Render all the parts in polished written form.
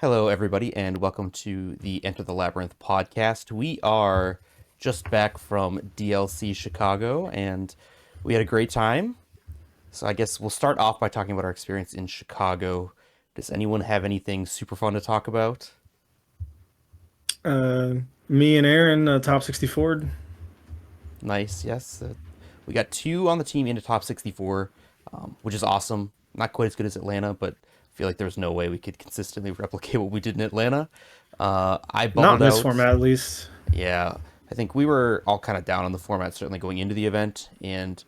Hello, everybody, and welcome to the Enter the Labyrinth podcast. We are just back from DLC Chicago, and we had a great time. So I guess we'll start off by talking about our experience in Chicago. Does anyone have anything super fun to talk about? Uh, Me and Aaron, top 64. Nice, yes. We got two on the team into top 64, which is awesome. Not quite as good as Atlanta, but I feel like there's no way we could consistently replicate what we did in Atlanta. I Not bubbled in this out. format, at least. Yeah, I think we were all kind of down on the format, certainly going into the event, and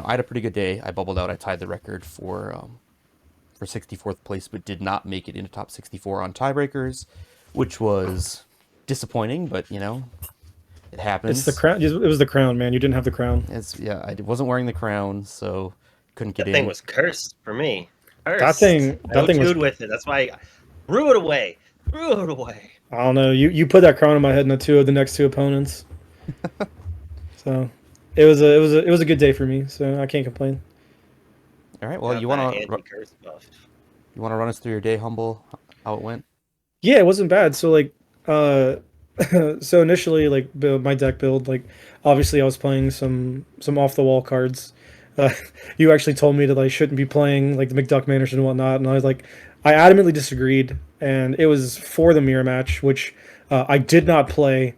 I had a pretty good day. I bubbled out. I tied the record for 64th place, but did not make it into top 64 on tiebreakers, which was disappointing. But it It's the happens. crown. It was the crown, man. You didn't have the crown. It's yeah, I wasn't wearing the crown, so couldn't get That thing in. was cursed for me. That Cursed. thing. That No thing was. dude with it. That's why I threw it away. Threw it away. I don't know. You put that crown on my head in the next two opponents. So it was a good day for me. So I can't complain. All right, well, Got that anti-curse buff. you wanna run us through your day, humble, how it went? Yeah, it wasn't bad. So uh, so initially my deck build obviously I was playing some off the wall cards. Uh, you actually told me that I shouldn't be playing like the McDuck Manors and whatnot, and I adamantly disagreed, and it was for the mirror match, which I did not play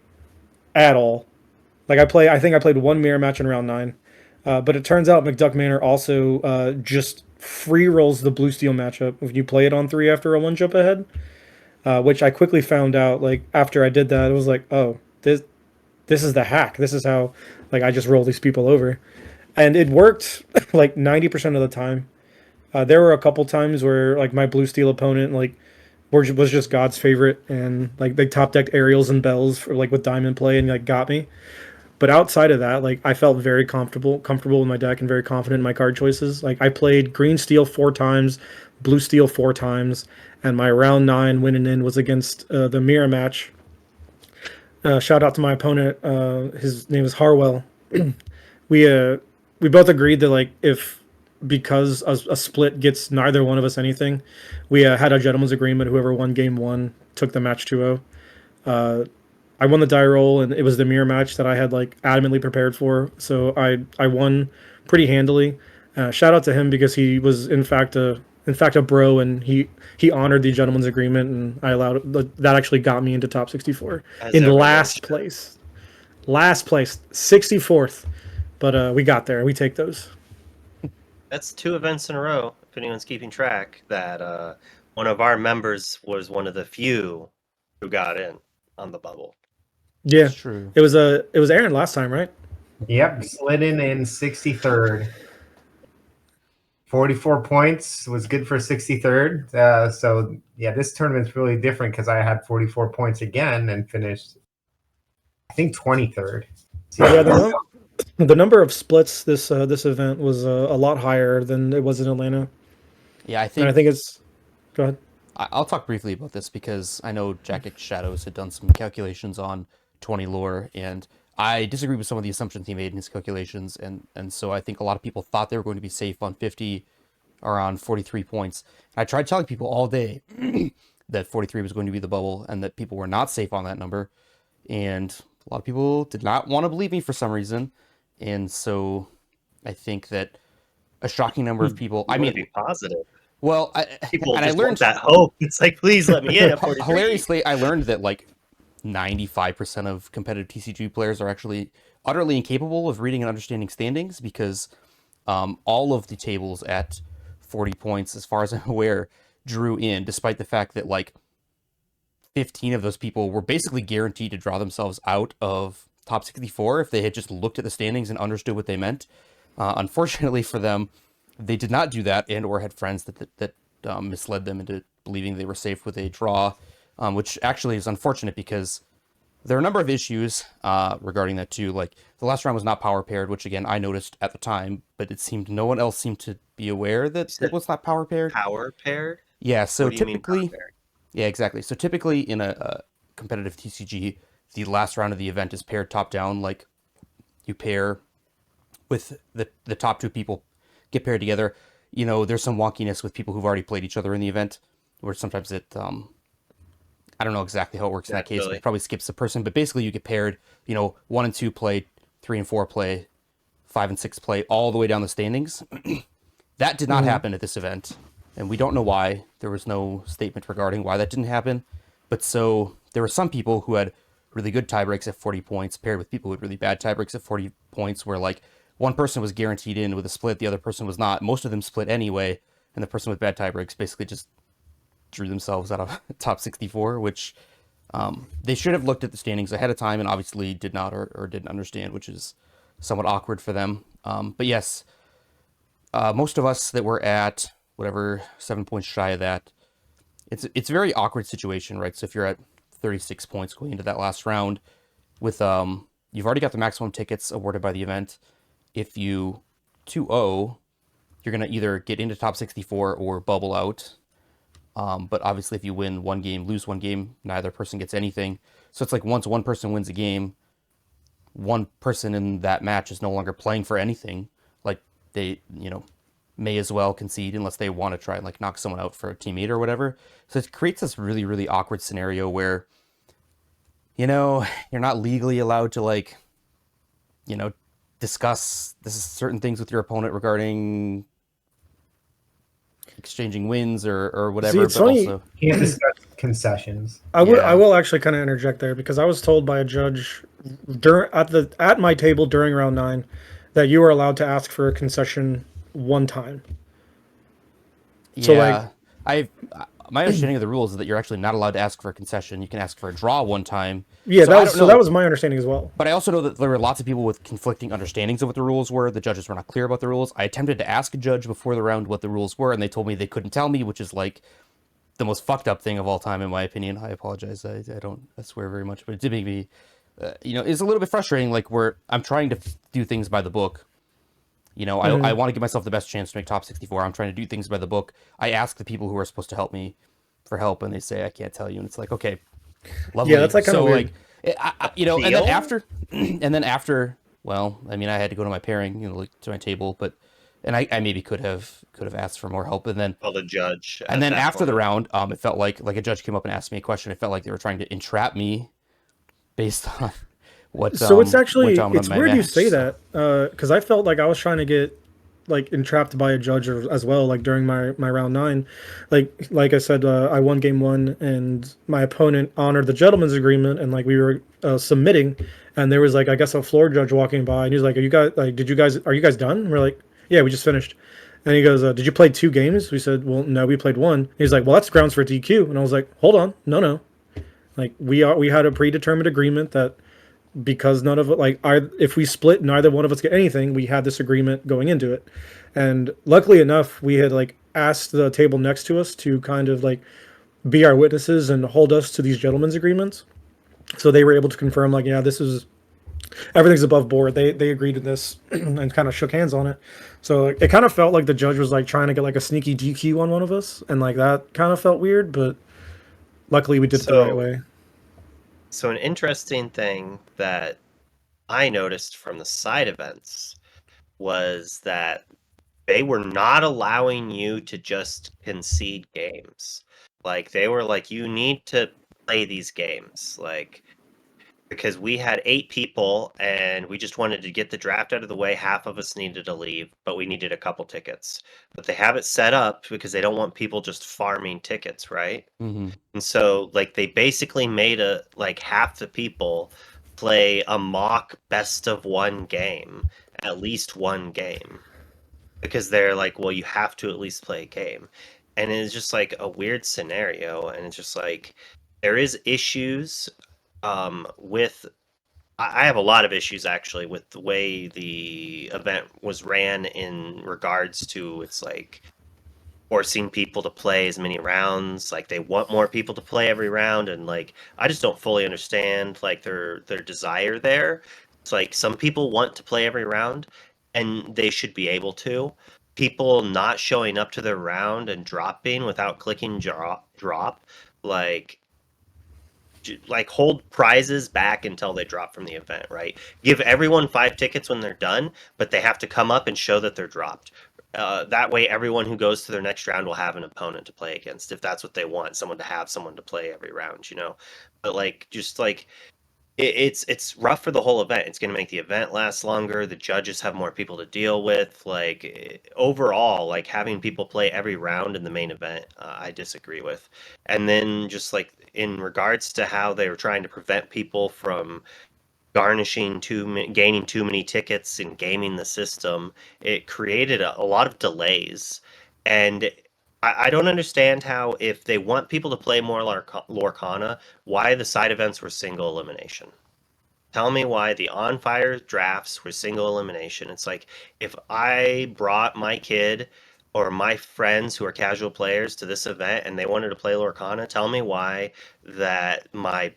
at all. I think I played one mirror match in round nine, but it turns out McDuck Manor also just free rolls the blue steel matchup if you play it on three after a one jump ahead, which I quickly found out like after I did that. It was like, oh, this is the hack. This is how I just roll these people over, and it worked like 90% of the time. There were a couple times where like my blue steel opponent was just God's favorite, and like they top decked aerials and bells for like with diamond play and like got me. But outside of that, like I felt very comfortable with my deck and very confident in my card choices. Like I played green steel four times, blue steel four times, and my round nine winning in was against the mirror match. Shout out to my opponent. His name is Harwell. We both agreed that like if because a split gets neither one of us anything, we had a gentleman's agreement. Whoever won game one took the match 2-0. I won the die roll, and it was the mirror match that I had like adamantly prepared for. So I won pretty handily. Shout out to him because he was in fact a bro, and he honored the gentleman's agreement, and I allowed that actually got me into top 64 As in everyone last should. place. Last place, 64th, but we got there. We take those. That's two events in a row, if anyone's keeping track, that one of our members was one of the few who got in on the bubble. Yeah, It's true. it was Aaron last time, right? Yep, slid in 63rd. 44 points was good for 63rd. So, yeah, this tournament's really different because I had 44 points again and finished, I think, 23rd. Yeah, the number of splits this event was a lot higher than it was in Atlanta, Yeah, I and I think think it's. Go ahead. I'll talk briefly about this because I know Jacket Shadows had done some calculations on 20 lore, and I disagree with some of the assumptions he made in his calculations, and so I think a lot of people thought they were going to be safe on 50 or on 43 points. I tried telling people all day that 43 was going to be the bubble and that people were not safe on that number, and a lot of people did not want to believe me for some reason, and so I think that a shocking number of people. I I mean, mean, be positive. well, People and I just want learned that hope. It's like, please let me in at 43. hilariously, I learned that like 95% of competitive TCG players are actually utterly incapable of reading and understanding standings because all of the tables at 40 points, as far as I'm aware, drew in, despite the fact that like 15 of those people were basically guaranteed to draw themselves out of top 64 if they had just looked at the standings and understood what they meant. Unfortunately for them, they did not do that, and or had friends that misled them into believing they were safe with a draw, which actually is unfortunate because there are a number of issues regarding that too. Like the last round was not power paired, which again I noticed at the time, but it seemed no one else seemed to be aware You that it said was not power paired. power paired? Yeah, so What do you mean power typically, paired? yeah, exactly. So typically in a competitive TCG, the last round of the event is paired top down. Like you pair with the top two people get paired together. There's some wonkiness with people who've already played each other in the event, where sometimes I don't know exactly how it works in that case. Naturally. It probably skips a person, but basically you get paired. 1 and 2 play, 3 and 4 play, 5 and 6 play, all the way down the standings. That did not happen at this event, and we don't know why. There was no statement regarding why that didn't happen. But so there were some people who had really good tie breaks at 40 points paired with people who had really bad tie breaks at 40 points, where like one person was guaranteed in with a split, the other person was not. Most of them split anyway, and the person with bad tie breaks basically just drew themselves out of top 64, which they should have looked at the standings ahead of time and obviously did not or didn't understand, which is somewhat awkward for them. But yes, most of us that were at whatever 7 points shy of that, it's a very awkward situation, right? So if you're at 36 points going into that last round with you've already got the maximum tickets awarded by the event. If you 2-0, you're going to either get into top 64 or bubble out. But obviously if you win one game, lose one game, neither person gets anything. So it's like once one person wins a game, one person in that match is no longer playing for anything. Like they, may as well concede unless they want to try and like knock someone out for a teammate or whatever. So it creates this really, really awkward scenario where, you're not legally allowed to like, discuss certain things with your opponent regarding exchanging wins or whatever. it's funny. Also, Can't discuss concessions. I will actually kind of interject there because I was told by a judge at my table during round 9 that you were allowed to ask for a concession one time. So my understanding of the rules is that you're actually not allowed to ask for a concession. You can ask for a draw one time. Yeah, that was my understanding as well. But I also know that there were lots of people with conflicting understandings of what the rules were. The judges were not clear about the rules. I attempted to ask a judge before the round what the rules were, and they told me they couldn't tell me, which is like the most fucked up thing of all time, in my opinion. I apologize. I swear very much, but it did make me, it's a little bit frustrating. Like where I'm trying to do things by the book. I want to give myself the best chance to make top 64. I'm trying to do things by the book. I ask the people who are supposed to help me for help, and they say, I can't tell you. And it's like, okay, lovely. Yeah, that's like kind of weird. And then after, well, I mean, I had to go to my pairing, to my table, and I maybe could have asked for more help. And then, Well, the judge. and then after the round, it felt like a judge came up and asked me a question. It felt like they were trying to entrap me based on what. So it's actually, it's weird match. you say that, because I felt like I was trying to get like entrapped by a judge as well, like during my round 9. Like I said, I won game 1 and my opponent honored the gentleman's agreement, and like we were submitting, and there was like, I guess, a floor judge walking by, and he was like, are you guys done? And we're like, yeah, we just finished. And he goes, did you play 2 games? We said, well, no, we played 1. He's like, well, that's grounds for DQ. And I was like, hold on, no, like we had a predetermined agreement that because none of it, like, if we split, neither one of us get anything. We had this agreement going into it, and luckily enough, we had like asked the table next to us to kind of like be our witnesses and hold us to these gentlemen's agreements. So they were able to confirm, like, yeah, everything's above board. They agreed to this and kind of shook hands on it. So it kind of felt like the judge was like trying to get like a sneaky DQ on one of us, and like that kind of felt weird, but luckily we did it the right way. So an interesting thing that I noticed from the side events was that they were not allowing you to just concede games. Like they were like, you need to play these games. Like, because we had 8 people and we just wanted to get the draft out of the way. Half of us needed to leave, but we needed a couple tickets. But they have it set up because they don't want people just farming tickets, right? Mm-hmm. And so, like, they basically made half the people play a mock best of 1 game, at least 1 game, because they're like, well, you have to at least play a game. And it's just like a weird scenario, and it's just like there is issues with. I have a lot of issues actually with the way the event was ran in regards to it's like forcing people to play as many rounds. Like they want more people to play every round, and like I just don't fully understand like their desire there. It's like some people want to play every round, and they should be able to. People not showing up to their round and dropping without clicking drop, like hold prizes back until they drop from the event, right? Give everyone 5 tickets when they're done, but they have to come up and show that they're dropped. That way, everyone who goes to their next round will have an opponent to play against, if that's what they want, someone to have someone to play every round, you know. But like, just like it's rough for the whole event. It's going to make the event last longer. The judges have more people to deal with. Like overall, like having people play every round in the main event, I disagree with. And then just like in regards to how they were trying to prevent people from gaining too many tickets and gaming the system, it created a lot of delays. And I don't understand how, if they want people to play more Lorcana, why the side events were single elimination. Tell me why the on fire drafts were single elimination. It's like, if I brought my kid or my friends who are casual players to this event and they wanted to play Lorcana, tell me why that my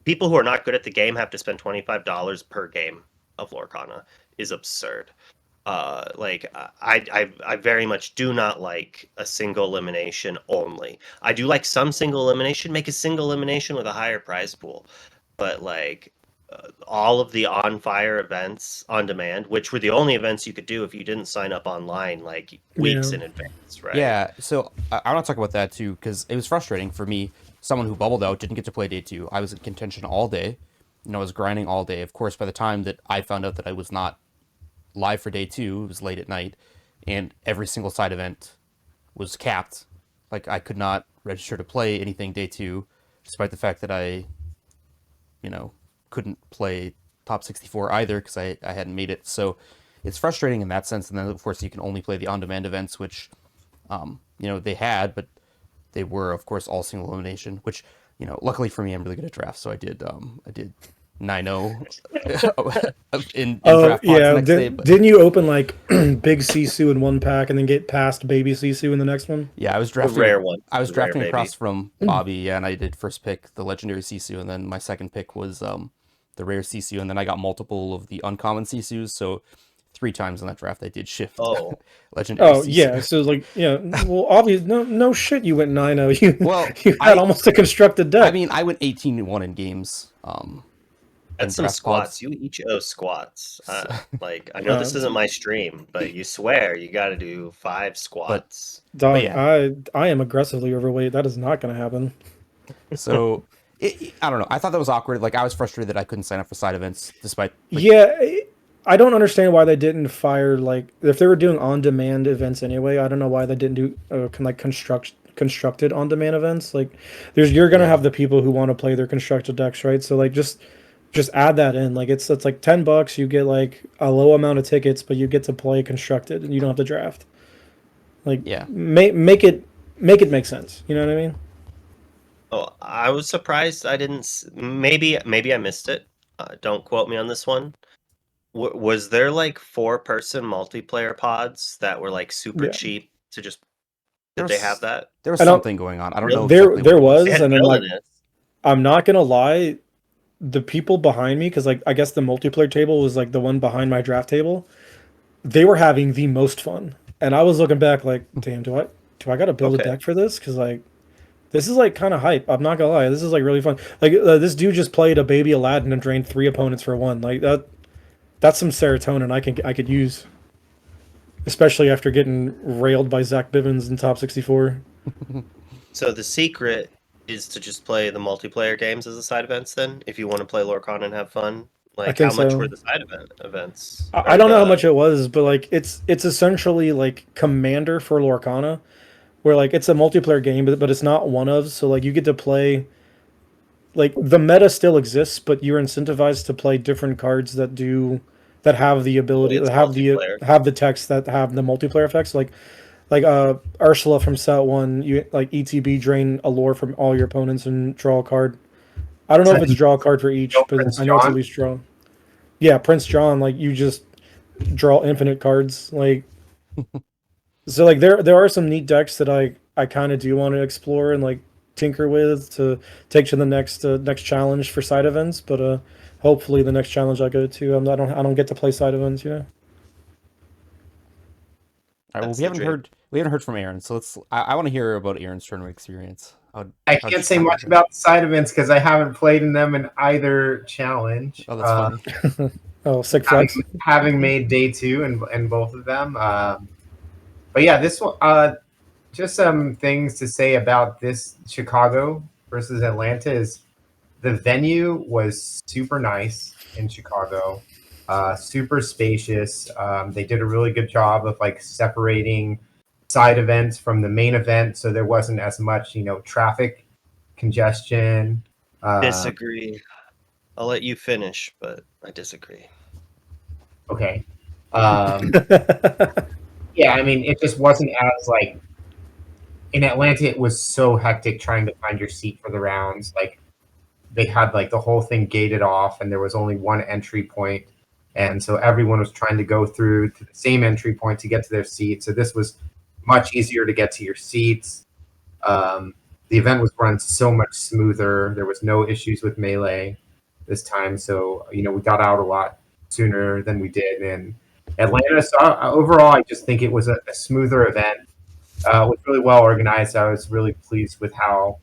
people who are not good at the game have to spend $25 per game of Lorcana is absurd. I very much do not like a single elimination only. I do like some single elimination. Make a single elimination with a higher prize pool, but like all of the on fire events on demand, which were the only events you could do if you didn't sign up online like weeks in advance, right? Yeah, so I want to talk about that too, because it was frustrating for me, someone who bubbled out, didn't get to play day 2. I was in contention all day, I was grinding all day. Of course, by the time that I found out that I was not live for day 2, it was late at night, and every single side event was capped. Like, I could not register to play anything day 2, despite the fact that I, couldn't play top 64 either, because I hadn't made it. So it's frustrating in that sense. And then, of course, you can only play the on-demand events, which, they had, but they were, of course, all single elimination, which, luckily for me, I'm really good at drafts. So I did 9-0 in draft pods the next day. But... Didn't you open like big Sisu in one pack and then get past baby Sisu in the next one? Yeah, I was drafting the rare one. I was drafting across from Bobby, and I did first pick the legendary Sisu, and then my second pick was the rare Sisu, and then I got multiple of the uncommon Sisus. So 3 times in that draft I did shift legendary. Oh, Sisu. Yeah, so like well, obviously no shit, you went 9-0. You had almost a constructed deck. I mean, I went 18-1 in games. That's some squats. You each owe squats. Like, I know this isn't my stream, but you swear you got to do 5 squats. Dog, yeah. I am aggressively overweight. That is not going to happen. So, I don't know. I thought that was awkward. Like, I was frustrated that I couldn't sign up for side events, despite... I don't understand why they didn't fire, like, if they were doing on-demand events anyway, I don't know why they didn't do, constructed on-demand events. Like, you're going to have the people who want to play their constructed decks, right? So, like, just add that in. Like, it's like $10, you get like a low amount of tickets, but you get to play constructed and you don't have to draft. Like, make it make sense. You know what I mean? Oh, I was surprised I didn't. Maybe I missed it. Don't quote me on this one. Was there like 4-person multiplayer pods that were like super cheap to just? Did they have that? There was something going on. I don't know. There was, and then like, I'm not gonna lie. The people behind me, because like I guess the multiplayer table was like the one behind my draft table, they were having the most fun, and I was looking back like, damn, do I gotta build a deck for this? Because like, this is like kind of hype. I'm not gonna lie, this is like really fun. Like this dude just played a baby Aladdin and drained 3 opponents for 1. Like that's some serotonin I could use, especially after getting railed by Zach Bivens in top 64. So the secret is to just play the multiplayer games as the side events then, if you want to play Lorcana and have fun? Like, how much were the side events? I don't know how much it was, but like it's essentially like Commander for Lorcana, where like it's a multiplayer game, but it's not one of, so like you get to play, like the meta still exists, but you're incentivized to play different cards that have the ability to have the text that have the multiplayer effects. Like Ursula from set 1, you like ETB drain a lore from all your opponents and draw a card. I don't know if it's draw a card for each, but I know it's at least draw. Yeah, Prince John, like you just draw infinite cards. Like so like there are some neat decks that I kind of do want to explore and like tinker with to take to the next challenge for side events, but hopefully the next challenge I go to, I don't get to play side events, All right, well, we haven't heard from Aaron, so I want to hear about Aaron's tournament experience. I can't say much about the side events because I haven't played in them in either challenge. Oh, that's funny. Oh, sick flex. having made day 2 in both of them. But yeah, this one. Just some things to say about this Chicago versus Atlanta is the venue was super nice in Chicago, super spacious. They did a really good job of like separating side events from the main event, so there wasn't as much, traffic congestion. Disagree. I'll let you finish, but I disagree. Okay. Yeah, I mean, it just wasn't as like in Atlanta. It was so hectic trying to find your seat for the rounds. Like they had like the whole thing gated off, and there was only one entry point, and so everyone was trying to go through to the same entry point to get to their seat. So this was much easier to get to your seats. The event was run so much smoother. There was no issues with melee this time, so we got out a lot sooner than we did in Atlanta. So overall, I just think it was a smoother event. It was really well organized. I was really pleased with how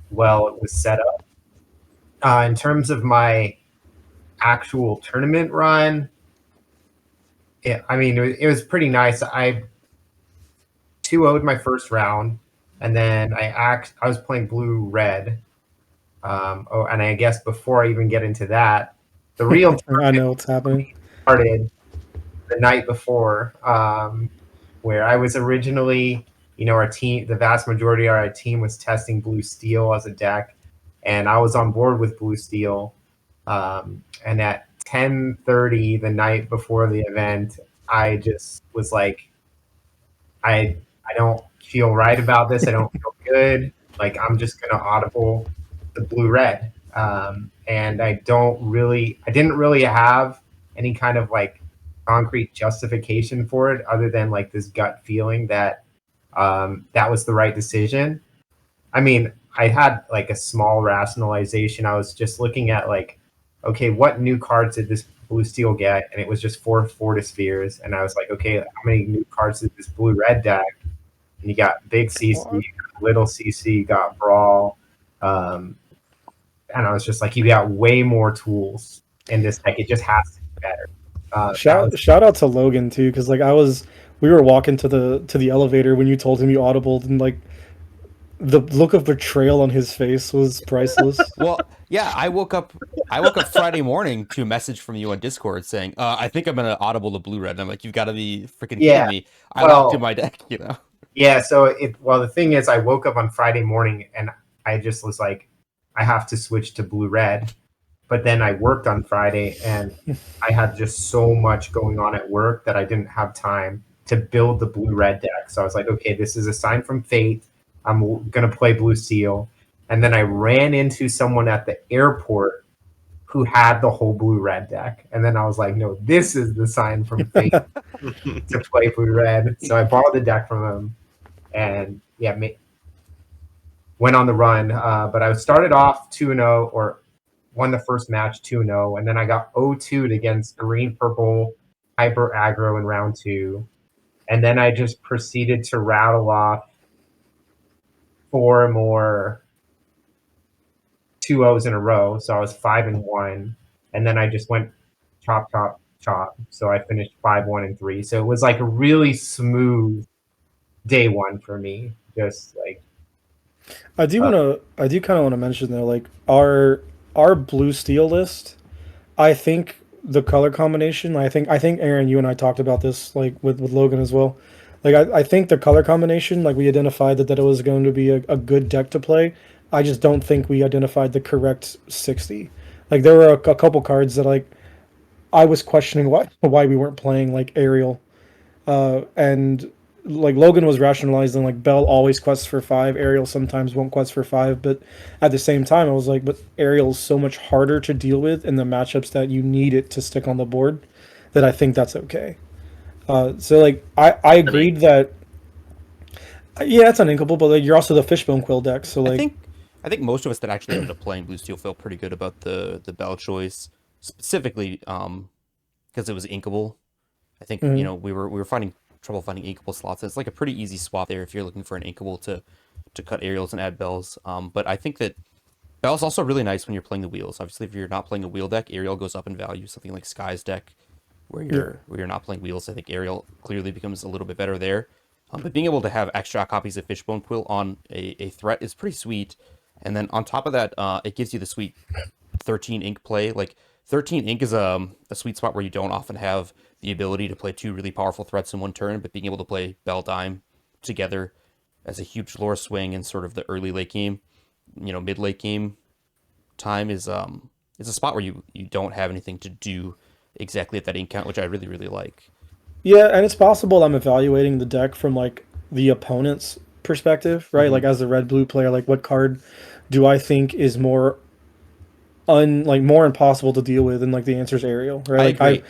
well it was set up. In terms of my actual tournament run, I mean, it was pretty nice. I 2-0'd my first round, and then I was playing blue red. And I guess before I even get into that, the real I know what's happening. started the night before, where I was originally, our team, the vast majority of our team was testing blue steel as a deck, and I was on board with blue steel. And at 10:30 the night before the event, I just was like, I don't feel right about this. I don't feel good. Like I'm just gonna audible the blue red. And I didn't really have any kind of like concrete justification for it other than like this gut feeling that that was the right decision. I mean, I had like a small rationalization. I was just looking at like, okay, what new cards did this blue steel get? And it was just 4 Fortispheres. And I was like, okay, how many new cards did this blue red deck? And you got big CC, you got little CC, you got Brawl. And I was just like, you got way more tools in this deck. It just has to be better. Shout out to Logan too, because like we were walking to the elevator when you told him you audibled, and like the look of betrayal on his face was priceless. Well, yeah, I woke up Friday morning to a message from you on Discord saying, I think I'm gonna audible the blue red. And I'm like, you've got to be freaking kidding me. I locked in my deck, Yeah, so the thing is, I woke up on Friday morning and I just was like, I have to switch to blue red. But then I worked on Friday and I had just so much going on at work that I didn't have time to build the blue red deck. So I was like, okay, this is a sign from fate. I'm going to play blue steel. And then I ran into someone at the airport who had the whole blue red deck. And then I was like, no, this is the sign from fate to play blue red. So I borrowed the deck from him and went on the run. But I started off 2-0 or won the first match 2-0. And then I got 0-2'd against green purple hyper aggro in round 2. And then I just proceeded to rattle off 4 more 2-0s in a row. So I was 5-1. And then I just went chop, chop, chop. So I finished 5-1-3. So it was like a really smooth day one for me. Just like I do kind of want to mention though, like our blue steel list. I think the color combination. I think Aaron, you and I talked about this like with Logan as well. Like I think the color combination, like we identified that it was going to be a good deck to play. I just don't think we identified the correct 60. Like there were a couple cards that like I was questioning why we weren't playing like Ariel, and like Logan was rationalizing like Bell always quests for 5, Ariel sometimes won't quest for 5, but at the same time I was like, but Ariel's so much harder to deal with in the matchups that you need it to stick on the board that I think that's okay. So like I agreed that yeah, it's uninkable, but like you're also the Fishbone Quill deck, so like I think most of us that actually ended up playing blue steel felt pretty good about the Bell choice, specifically because it was inkable. I think we were finding trouble finding inkable slots. It's like a pretty easy swap there if you're looking for an inkable to cut aerials and add bells. But I think that Bell's also really nice when you're playing the wheels. Obviously, if you're not playing a wheel deck, Ariel goes up in value. Something like Sky's deck, Yeah. where you're not playing wheels, I think Ariel clearly becomes a little bit better there. But being able to have extra copies of Fishbone Quill on a threat is pretty sweet. And then on top of that, it gives you the sweet 13 ink play. Like 13 ink is a sweet spot where you don't often have the ability to play two really powerful threats in one turn, but being able to play Bell Dime together as a huge lore swing in sort of the early late game, mid late game time is a spot where you don't have anything to do exactly at that ink count, which I really really like. Yeah, and it's possible I'm evaluating the deck from like the opponent's perspective, right? Hmm. Like as a red blue player, like what card do I think is more impossible to deal with? And like the answer is Ariel, right? I Like agree,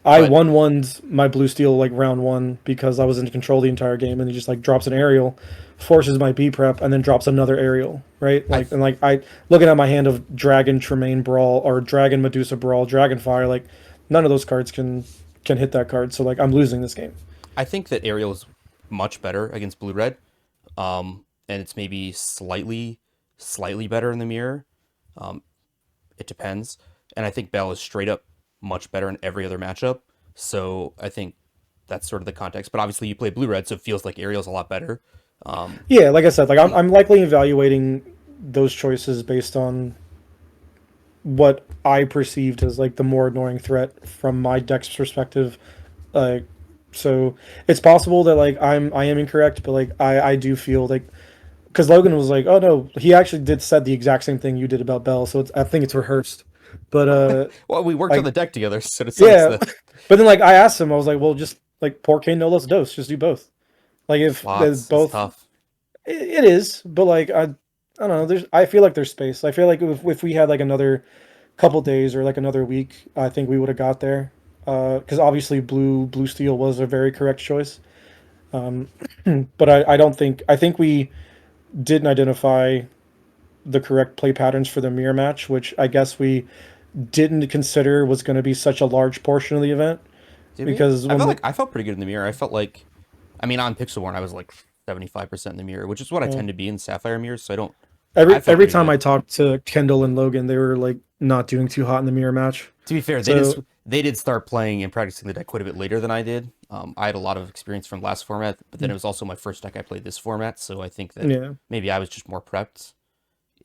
I but one my blue steel like round one because I was in control the entire game, and he just like drops an aerial, forces my B prep, and then drops another aerial, right? I Like and like I looking at my hand of Dragon Tremaine Brawl or Dragon Medusa Brawl, Dragon Fire, like none of those cards can hit that card. So like I'm losing this game. I think that Ariel is much better against blue red, and it's maybe slightly better in the mirror. It depends, and I think Bell is straight up much better in every other matchup. So I think that's sort of the context. But obviously, you play blue red, so it feels like Ariel's a lot better. Um, Yeah, like I said, like I'm likely evaluating those choices based on what I perceived as like the more annoying threat from my deck's perspective. Like, so it's possible that like I am incorrect, but like I do feel like because Logan was like, oh no, he actually did said the exact same thing you did about Bell, so I think it's rehearsed. But well, we worked on like the deck together, so to some yeah, extent, but then like I asked him, I was like, well, just like Porque no los dos, just do both. Like if slots is both tough. it is, but like I don't know. I feel like there's space. I feel like if we had like another couple days or like another week, I think we would have got there. Because obviously blue steel was a very correct choice. Um, but I don't think I think we didn't identify the correct play patterns for the mirror match, which I guess we didn't consider was going to be such a large portion of the event. Did we? Because when we I felt pretty good in the mirror. I felt like, I mean, on Pixelborn, I was like 75% in the mirror, which is what I uh, tend to be in Sapphire mirrors. So I don't. I felt every pretty time good. I talked to Kendall and Logan, they were like not doing too hot in the mirror match. To be fair, So they did start playing and practicing the deck quite a bit later than I did. I had a lot of experience from last format, but then it was also my first deck I played this format, so I think that yeah. maybe I was just more prepped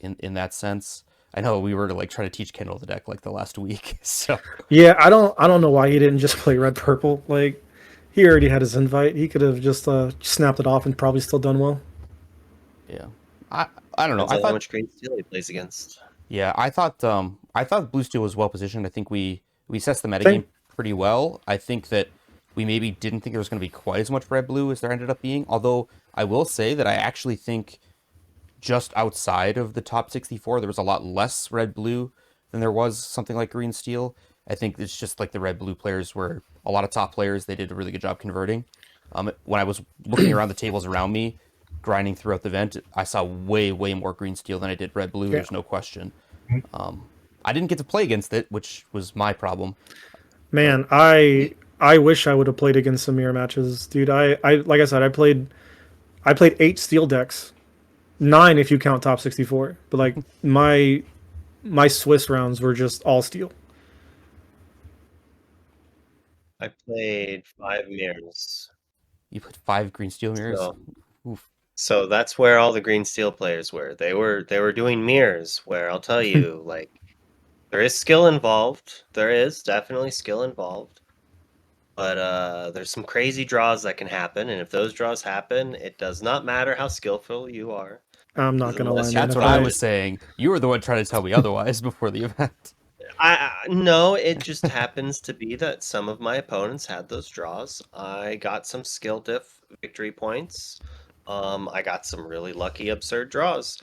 in that sense. I know we were to like try to teach Kendall the deck like the last week, so Yeah, I don't know why he didn't just play red purple. Like he already had his invite. He could have just snapped it off and probably still done well. yeah. I I don't know. Depends on how much green steel he plays against. Yeah, I thought Blue Steel was well positioned. I think we assessed the Same. metagame pretty well. I think that we maybe didn't think there was going to be quite as much red blue as there ended up being. Although I will say that I actually think just outside of the top 64 there was a lot less red blue than there was something like green steel. I think it's just like the red blue players were a lot of top players. They did a really good job converting. When I was looking around the tables around me, grinding throughout the event, I saw way more green steel than I did red blue. Yeah. There's no question. I didn't get to play against it, which was my problem. But Man, I wish I would have played against some mirror matches, dude. I like I said, I played 8 steel decks, 9 if you count top 64. But like my Swiss rounds were just all steel. I played 5 mirrors. you put 5 green steel mirrors. So Oof. so that's where all the green steel players were. They were doing mirrors where I'll tell you, like, there is skill involved. There is definitely skill involved. But there's some crazy draws that can happen, and if those draws happen, it does not matter how skillful you are, I'm not gonna lie, unless man. you're That's If what I I was saying. You were the one trying to tell me otherwise before the event. no, it just happens to be that some of my opponents had those draws. I got some skill diff victory points. I got some really lucky absurd draws.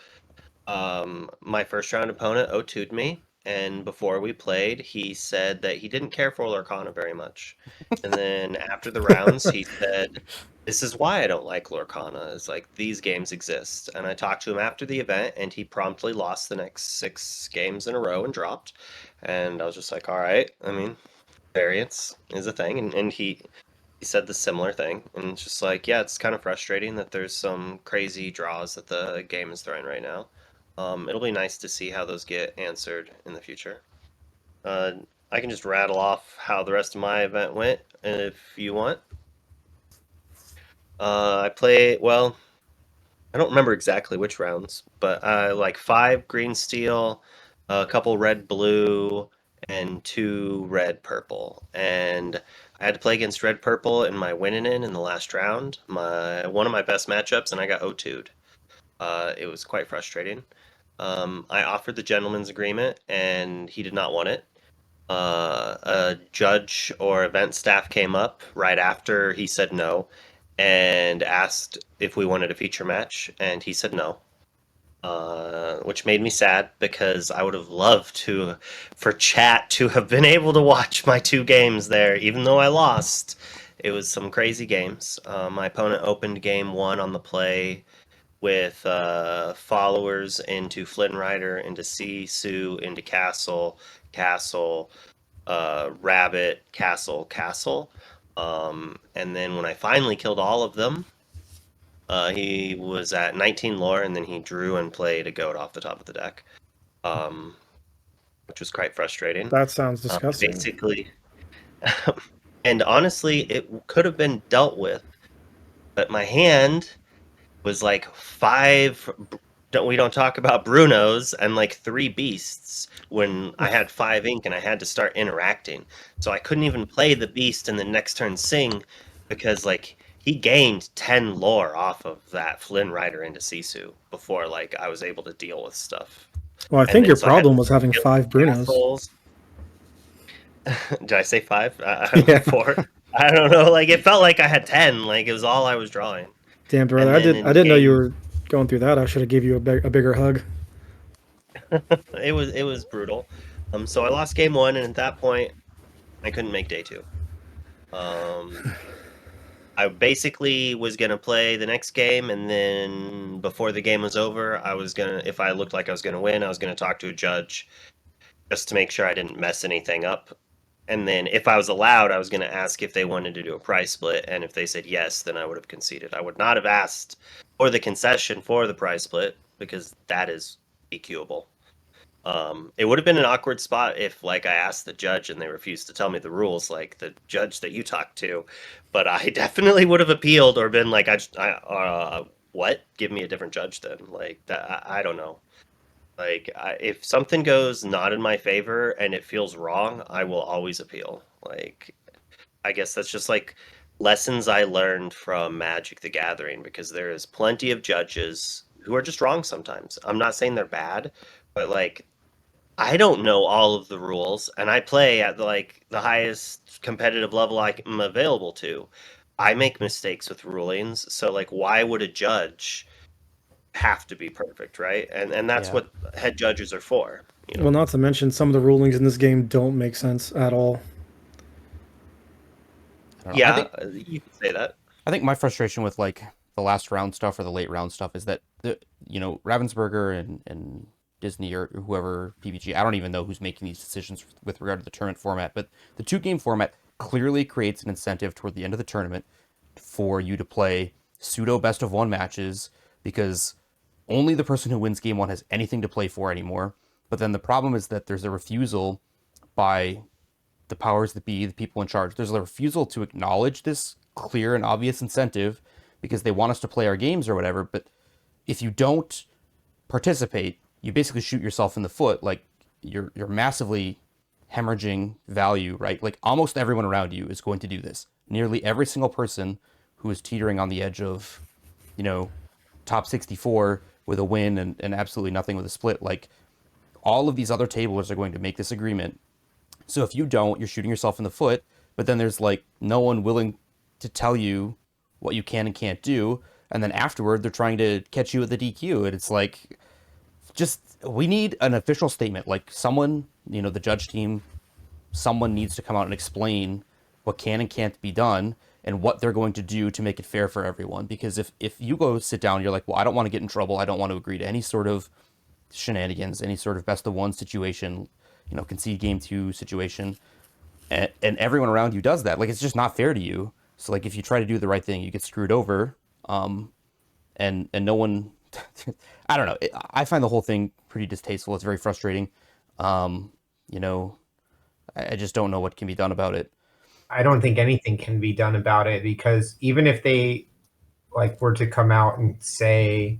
My first round opponent O2'd me, and before we played, he said that he didn't care for Lorcana very much. And then after the rounds, he said, "This is why I don't like Lorcana. Is like these games exist." And I talked to him after the event, and he promptly lost the next 6 games in a row and dropped. And I was just like, "All right." I mean, variance is a thing, and he said the similar thing, and it's just like, yeah, it's kind of frustrating that there's some crazy draws that the game is throwing right now. It'll be nice to see how those get answered in the future. I can just rattle off how the rest of my event went if you want. I play, well, I don't remember exactly which rounds, but like 5 green steel, a couple red blue, and 2 red purple. And I had to play against red purple in my winning in the last round. One of my best matchups, and I got O2'd. It was quite frustrating. I offered the gentleman's agreement, and he did not want it. A judge or event staff came up right after he said no and asked if we wanted a feature match, and he said no, which made me sad because I would have loved to, for chat, to have been able to watch my 2 games there, even though I lost. It was some crazy games. My opponent opened game 1 on the play with followers into Flynn Rider, into Sisu, into Castle, Castle, Rabbit, Castle, Castle. And then when I finally killed all of them, he was at 19 lore, and then he drew and played a goat off the top of the deck, which was quite frustrating. That sounds disgusting. Basically, and honestly, it could have been dealt with, but my hand was like 5. We don't talk about Brunos and like 3 beasts when I had 5 ink and I had to start interacting. So I couldn't even play the beast and the next turn sing because like he gained 10 lore off of that Flynn Rider into Sisu before like I was able to deal with stuff. Well, I And think then your so I had problem to was having kill 5 Brunos. assholes. Did I say 5? Yeah. 4? I don't know. Like it felt like I had 10. Like it was all I was drawing. Damn, brother, And then I didn't know you in-game- were going through that. I should have gave you a bigger hug. It was brutal. So I lost game 1, and at that point, I couldn't make day 2. I basically was gonna play the next game, and then before the game was over, I was gonna, if I looked like I was gonna win, I was gonna talk to a judge just to make sure I didn't mess anything up. And then if I was allowed, I was gonna ask if they wanted to do a prize split, and if they said yes, then I would have conceded. I would not have asked for the concession for the prize split because that is EQable. It would have been an awkward spot if, like, I asked the judge and they refused to tell me the rules, like the judge that you talked to. But I definitely would have appealed or been like, what? Give me a different judge then. Like that, I don't know. Like, if something goes not in my favor and it feels wrong, I will always appeal. Like, I guess that's just like lessons I learned from Magic the Gathering because there is plenty of judges who are just wrong sometimes. I'm not saying they're bad, but like I don't know all of the rules, and I play at like the highest competitive level I'm available to. I make mistakes with rulings, so like why would a judge have to be perfect, right? And that's Yeah. what head judges are for. You know? Well, not to mention some of the rulings in this game don't make sense at all. I don't know. Yeah, you can say that. I think my frustration with like the last round stuff or the late round stuff is that Ravensburger and Disney or whoever PBG, I don't even know who's making these decisions with regard to the tournament format, but the 2-game format clearly creates an incentive toward the end of the tournament for you to play pseudo best of 1 matches because only the person who wins game 1 has anything to play for anymore. But then the problem is that there's a refusal by the powers that be, the people in charge. There's a refusal to acknowledge this clear and obvious incentive because they want us to play our games or whatever. But if you don't participate, you basically shoot yourself in the foot. Like you're massively hemorrhaging value, right? Like almost everyone around you is going to do this. Nearly every single person who is teetering on the edge of, top 64 with a win and absolutely nothing with a split, like all of these other tablers are going to make this agreement. So if you don't, you're shooting yourself in the foot, but then there's like no one willing to tell you what you can and can't do. And then afterward, they're trying to catch you at the DQ. And it's like, we need an official statement. Like someone, the judge team, someone needs to come out and explain what can and can't be done and what they're going to do to make it fair for everyone. Because if you go sit down, you're like, well, I don't want to get in trouble. I don't want to agree to any sort of shenanigans, any sort of best of 1 situation, concede game 2 situation. And everyone around you does that. Like, it's just not fair to you. So like, if you try to do the right thing, you get screwed over. And no one I don't know. I find the whole thing pretty distasteful. It's very frustrating. You know, I just don't know what can be done about it. I don't think anything can be done about it, because even if they like were to come out and say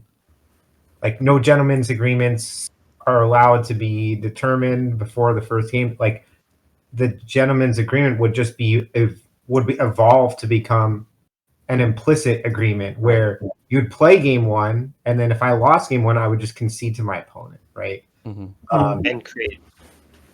like no gentlemen's agreements are allowed to be determined before the first game, like the gentleman's agreement would just be evolve to become an implicit agreement where you'd play game one, and then if I lost game one, I would just concede to my opponent, right? And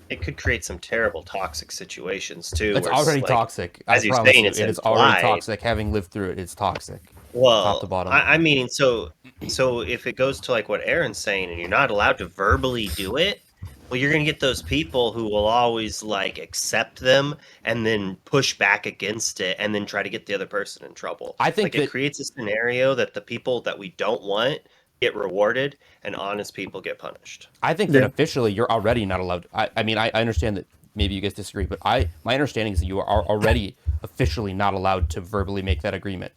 it could create some terrible toxic situations too. It's where already like, toxic. I as you're promise saying, you, it's it is already implied. toxic. Having lived through it, it's toxic. Well, top to bottom. I mean, so if it goes to like what Aaron's saying, and you're not allowed to verbally do it, well, you're gonna get those people who will always like accept them and then push back against it, and then try to get the other person in trouble. I think like it creates a scenario that the people that we don't want get rewarded, and honest people get punished. I think that officially you're already not allowed. I mean, I understand that maybe you guys disagree, but my understanding is that you are already officially not allowed to verbally make that agreement.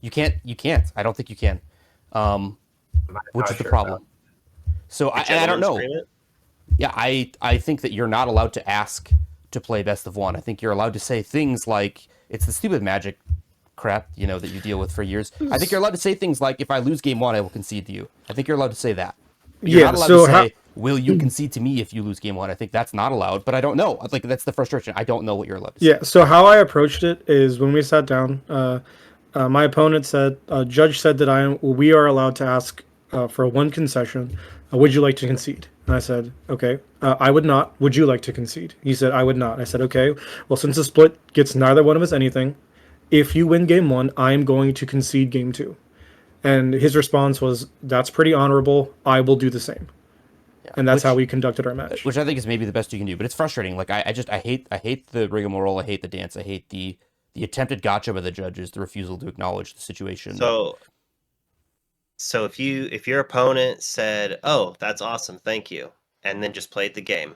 You can't. I don't think you can, which is the problem. So I don't know. Agreement? Yeah, I think that you're not allowed to ask to play best of one. I think you're allowed to say things like, it's the stupid Magic crap, you know, that you deal with for years. I think you're allowed to say things like, if I lose game one, I will concede to you. I think you're allowed to say that. You're not allowed to say, will you concede to me if you lose game one? I think that's not allowed, but I don't know. Like, that's the frustration. I don't know what you're allowed to say. Yeah, so how I approached it is when we sat down, my opponent said, judge said that we are allowed to ask for one concession. Would you like to concede? And I said, okay. I would not. Would you like to concede? He said, I would not. I said, okay. Well, since the split gets neither one of us anything, if you win game one, I am going to concede game two. And his response was, that's pretty honorable. I will do the same. Yeah, and that's how we conducted our match. Which I think is maybe the best you can do, but it's frustrating. Like I hate the rigmarole. I hate the dance. I hate the attempted gotcha by the judges, the refusal to acknowledge the situation. So if your opponent said, "Oh, that's awesome, thank you," and then just played the game,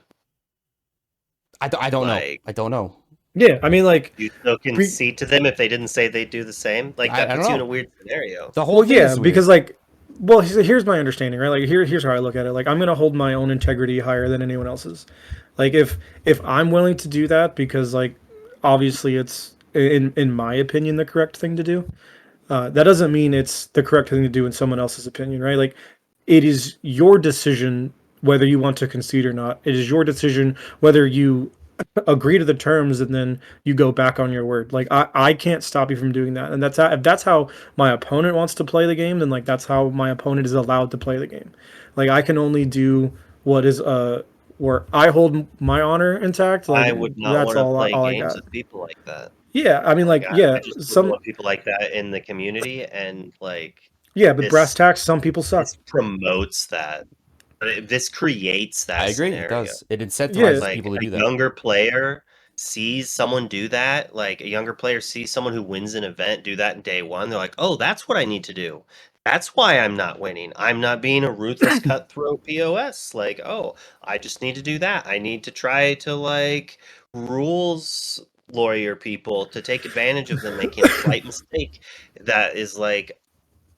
I don't know. I don't know. Yeah, I mean, like, you still concede to them if they didn't say they'd do the same. Like that puts you in a weird scenario. The whole thing is weird. Because like, well, here's my understanding, right? Like here's how I look at it. Like I'm gonna hold my own integrity higher than anyone else's. Like if I'm willing to do that because like obviously it's in my opinion the correct thing to do. That doesn't mean it's the correct thing to do in someone else's opinion, right? Like it is your decision whether you want to concede or not. It is your decision whether you agree to the terms and then you go back on your word. Like I can't stop you from doing that. And if that's how my opponent wants to play the game, then like that's how my opponent is allowed to play the game. Like I can only do what is where I hold my honor intact. Like, I would not want to play games with people like that. Yeah, I mean, like, I just want people like that in the community, and like, but brass tacks, some people suck. This promotes that. This creates that. I agree. Scenario. It does. It incentivizes people to do that. A younger player sees someone do that. Like a younger player sees someone who wins an event do that in day one. They're like, "Oh, that's what I need to do. That's why I'm not winning. I'm not being a ruthless cutthroat POS. Like, oh, I just need to do that. I need to try to like rules lawyer people to take advantage of them making a slight mistake that is like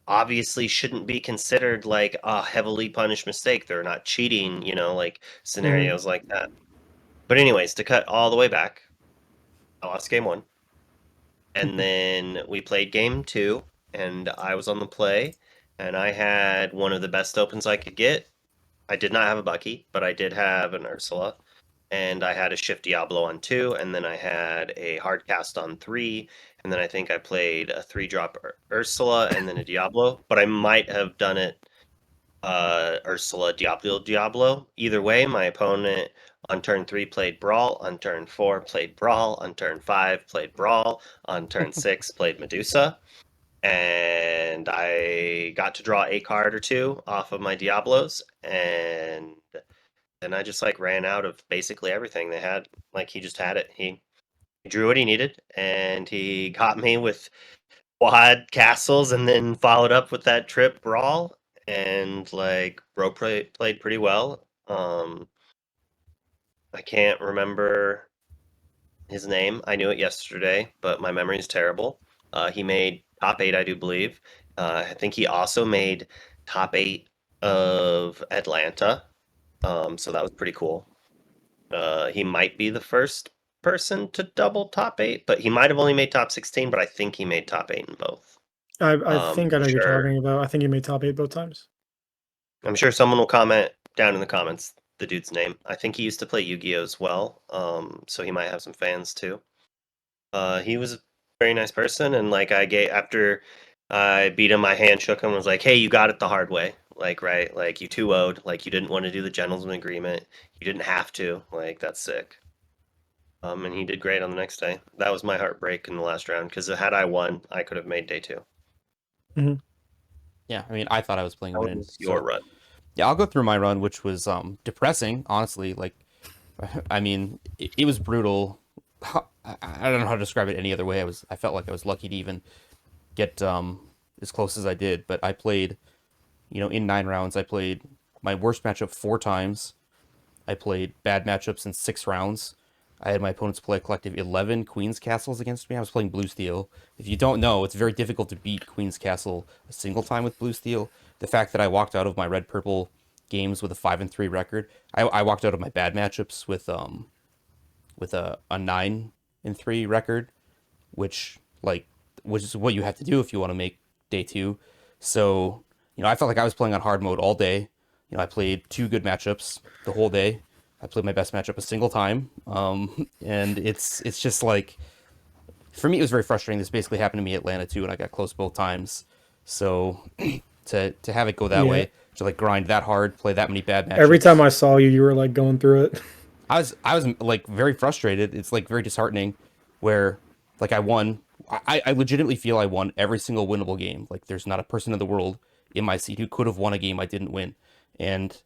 obviously shouldn't be considered like a heavily punished mistake. They're not cheating, you know, like scenarios like that." But anyways, to cut all the way back, I lost game one. And then we played game two, and I was on the play, and I had one of the best opens I could get. I did not have a Bucky, but I did have an Ursula. And I had a Shift Diablo on 2, and then I had a hard cast on 3, and then I think I played a 3-drop Ursula and then a Diablo, but I might have done it Ursula, Diablo. Either way, my opponent on turn 3 played Brawl, on turn 4 played Brawl, on turn 5 played Brawl, on turn 6 played Medusa, and I got to draw a card or two off of my Diablos, and I just like ran out of basically everything they had. Like he just had it. He drew what he needed, and he got me with quad castles, and then followed up with that trip Brawl, and like Bro played pretty well. I can't remember his name. I knew it yesterday, but my memory is terrible. He made top 8, I do believe. I think he also made top 8 of Atlanta. So that was pretty cool. He might be the first person to double top 8, but he might have only made top 16, but I think he made top 8 in both. I think I know I'm what you're sure. talking about. I think he made top 8 both times. I'm sure someone will comment down in the comments the dude's name. I think he used to play Yu-Gi-Oh as well, so he might have some fans too. He was a very nice person, and like after I beat him, my hand shook him and was like, "Hey, you got it the hard way. Like, right? Like you 2-0'd. Like you didn't want to do the gentleman agreement. You didn't have to. Like that's sick." And he did great on the next day. That was my heartbreak in the last round because had I won, I could have made day 2. Yeah, I mean, I thought I was playing How win-in. was your run? Yeah, I'll go through my run, which was depressing, honestly. Like, I mean, it was brutal. I don't know how to describe it any other way. I felt like I was lucky to even get as close as I did. But I played, in 9 rounds, I played my worst matchup 4 times. I played bad matchups in 6 rounds. I had my opponents play a collective 11 Queen's Castles against me. I was playing Blue Steel. If you don't know, it's very difficult to beat Queen's Castle a single time with Blue Steel. The fact that I walked out of my red purple games with a 5-3 record, I walked out of my bad matchups with a 9-3 record, which is what you have to do if you want to make day 2. So I felt like I was playing on hard mode all day. I played 2 good matchups the whole day. I played my best matchup a single time, and it's just like, for me it was very frustrating. This basically happened to me at Atlanta too, and I got close both times. So to have it go that Yeah. way, to like grind that hard, play that many bad matchups. Every time I saw you, you were like going through it. I was like very frustrated. It's like very disheartening, where like I won. I legitimately feel I won every single winnable game. Like there's not a person in the world in my seat who could have won a game I didn't win, and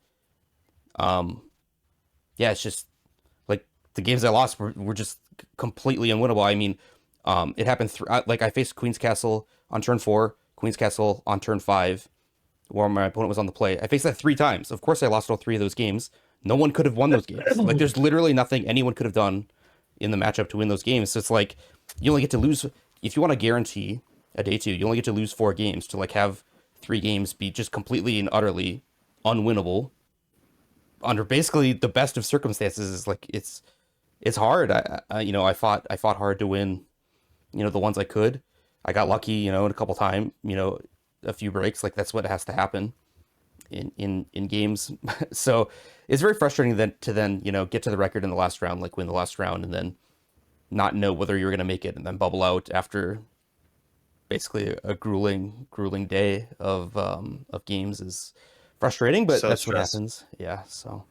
yeah, it's just like the games I lost were just completely unwinnable. I mean, it happened like I faced Queen's Castle on turn 4, Queen's Castle on turn 5, where my opponent was on the play. I faced that 3 times. Of course, I lost all 3 of those games. No one could have won those games. Like, there's literally nothing anyone could have done in the matchup to win those games. So it's like you only get to lose if you want to guarantee a day 2. You only get to lose 4 games to like have 3 games be just completely and utterly unwinnable under basically the best of circumstances. Is like it's hard. I fought hard to win, the ones I could. I got lucky, in a couple times, a few breaks. Like that's what has to happen in games. So it's very frustrating to then get to the record in the last round, like win the last round, and then not know whether you're gonna make it, and then bubble out after basically a grueling day of games is frustrating, but So that's what stressful. happens. Yeah, so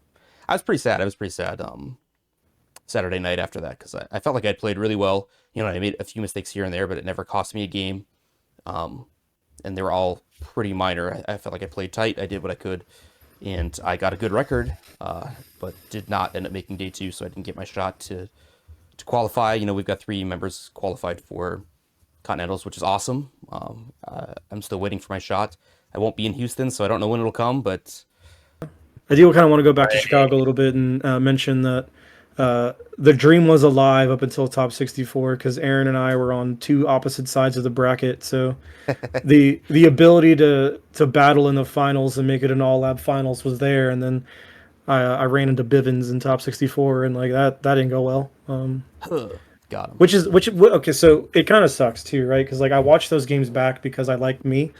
I was pretty sad. Saturday night after that, because I felt like I'd played really well. I made a few mistakes here and there, but it never cost me a game. And they were all pretty minor. I felt like I played tight. I did what I could, and I got a good record, but did not end up making day 2, so I didn't get my shot to qualify. We've got 3 members qualified for Continentals, which is awesome. I'm still waiting for my shot. I won't be in Houston, so I don't know when it'll come, but I do kind of want to go back to Right. Chicago a little bit and mention that the dream was alive up until top 64 because Aaron and I were on 2 opposite sides of the bracket. So the ability to battle in the finals and make it an all lab finals was there, and then I ran into Bivens in top 64, and like that didn't go well. got him. Okay, so it kind of sucks too, right? Because like I watched those games back because I like me,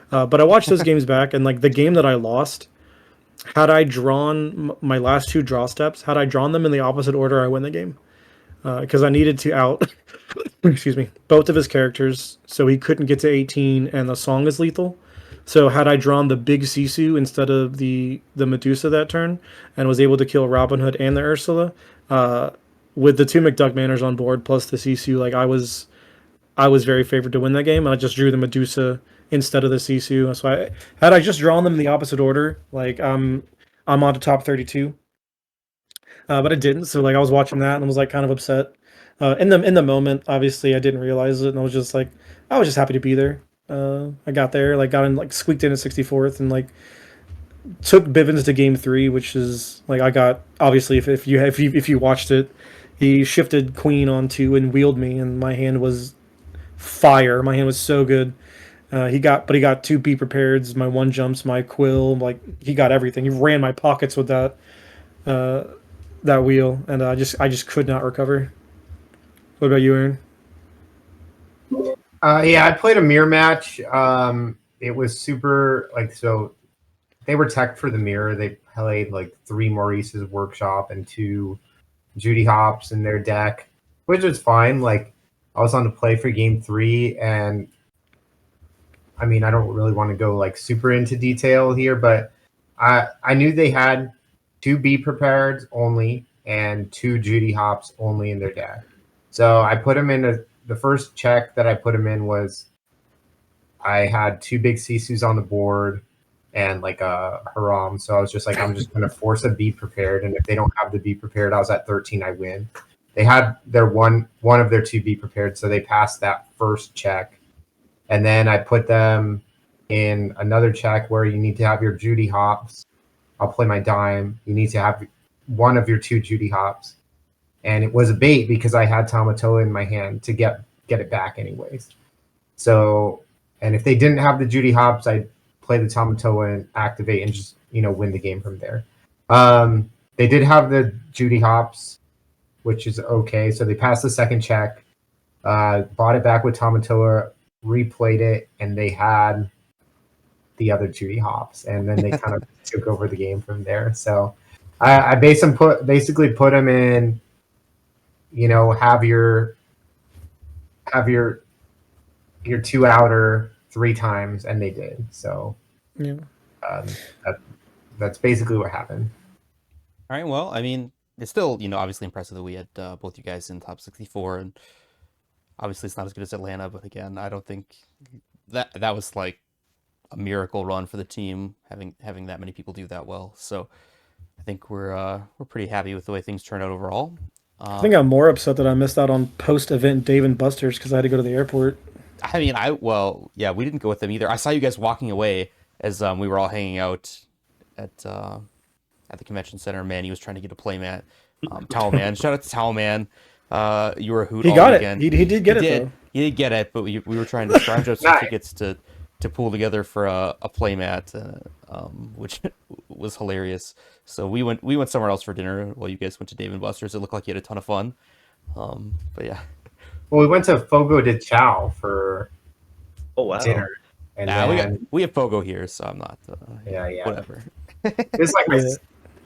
but I watched those games back, and like the game that I lost, had I drawn my last 2 draw steps, had I drawn them in the opposite order, I win the game. Because I needed to out, excuse me, both of his characters, so he couldn't get to 18, and the song is lethal. So had I drawn the big Sisu instead of the Medusa that turn, and was able to kill Robin Hood and the Ursula, with the 2 McDuck Manors on board plus the Sisu, like I was very favored to win that game, and I just drew the Medusa instead of the Sisu. So had I just drawn them in the opposite order, like I'm on to top 32. But I didn't. So like I was watching that and was like kind of upset. In the moment, obviously I didn't realize it, and I was just happy to be there. I got there, like got in, like squeaked in at 64th, and like took Bivens to game 3, which is like I got, obviously if you watched it, he shifted Queen on 2 and wheeled me, and my hand was fire. My hand was so good. He got two be prepareds, my one jumps, my quill, like he got everything. He ran my pockets with uh, that wheel, and I just could not recover. What about you, Aaron? Yeah, I played a mirror match. It was super like so. They were tech for the mirror. They played like 3 Maurice's Workshop and 2 Judy Hops in their deck, which was fine. Like I was on the play for game 3, and I mean I don't really want to go like super into detail here, but I knew they had 2 be prepared only and 2 Judy Hops only in their deck. So I put them in the first check that I put them in was I had 2 big Sisus on the board and like a Haram. So I was just like, I'm just going to force a be prepared. And if they don't have the be prepared, I was at 13, I win. They had their one of their 2 be prepared. So they passed that first check. And then I put them in another check where you need to have your Judy Hops. I'll play my dime. You need to have one of your 2 Judy Hops. And it was a bait because I had Tamatoa in my hand to get it back anyways. So, and if they didn't have the Judy Hops, I'd play the Tamatoa and activate and just, win the game from there. They did have the Judy Hops, which is okay. So they passed the second check, bought it back with Tamatoa, replayed it, and they had the other Judy Hops. And then they kind of took over the game from there. So I basically put them in, have your 2 outer 3 times, and they did. So Yeah. That's basically what happened. All right. Well, I mean, it's still, obviously impressive that we had both you guys in top 64, and obviously it's not as good as Atlanta, but again, I don't think that was like a miracle run for the team having that many people do that well. So I think we're pretty happy with the way things turned out overall. I think I'm more upset that I missed out on post-event Dave and Buster's because I had to go to the airport. I mean, yeah, we didn't go with them either. I saw you guys walking away as we were all hanging out at the convention center. Manny was trying to get a playmat. Towel Man, shout out to Towel Man. You were a hoot. He all got weekend. it. He did get it though. He did get it, but we were trying to scrounge up some Nice. tickets to pull together for a playmat, which was hilarious. So we went somewhere else for dinner while you guys went to Dave and Buster's. It looked like you had a ton of fun. But yeah. Well, we went to Fogo de Chao for Oh wow. dinner, and Nah, then we have Pogo here, so I'm not. yeah. Whatever. It was like Yeah.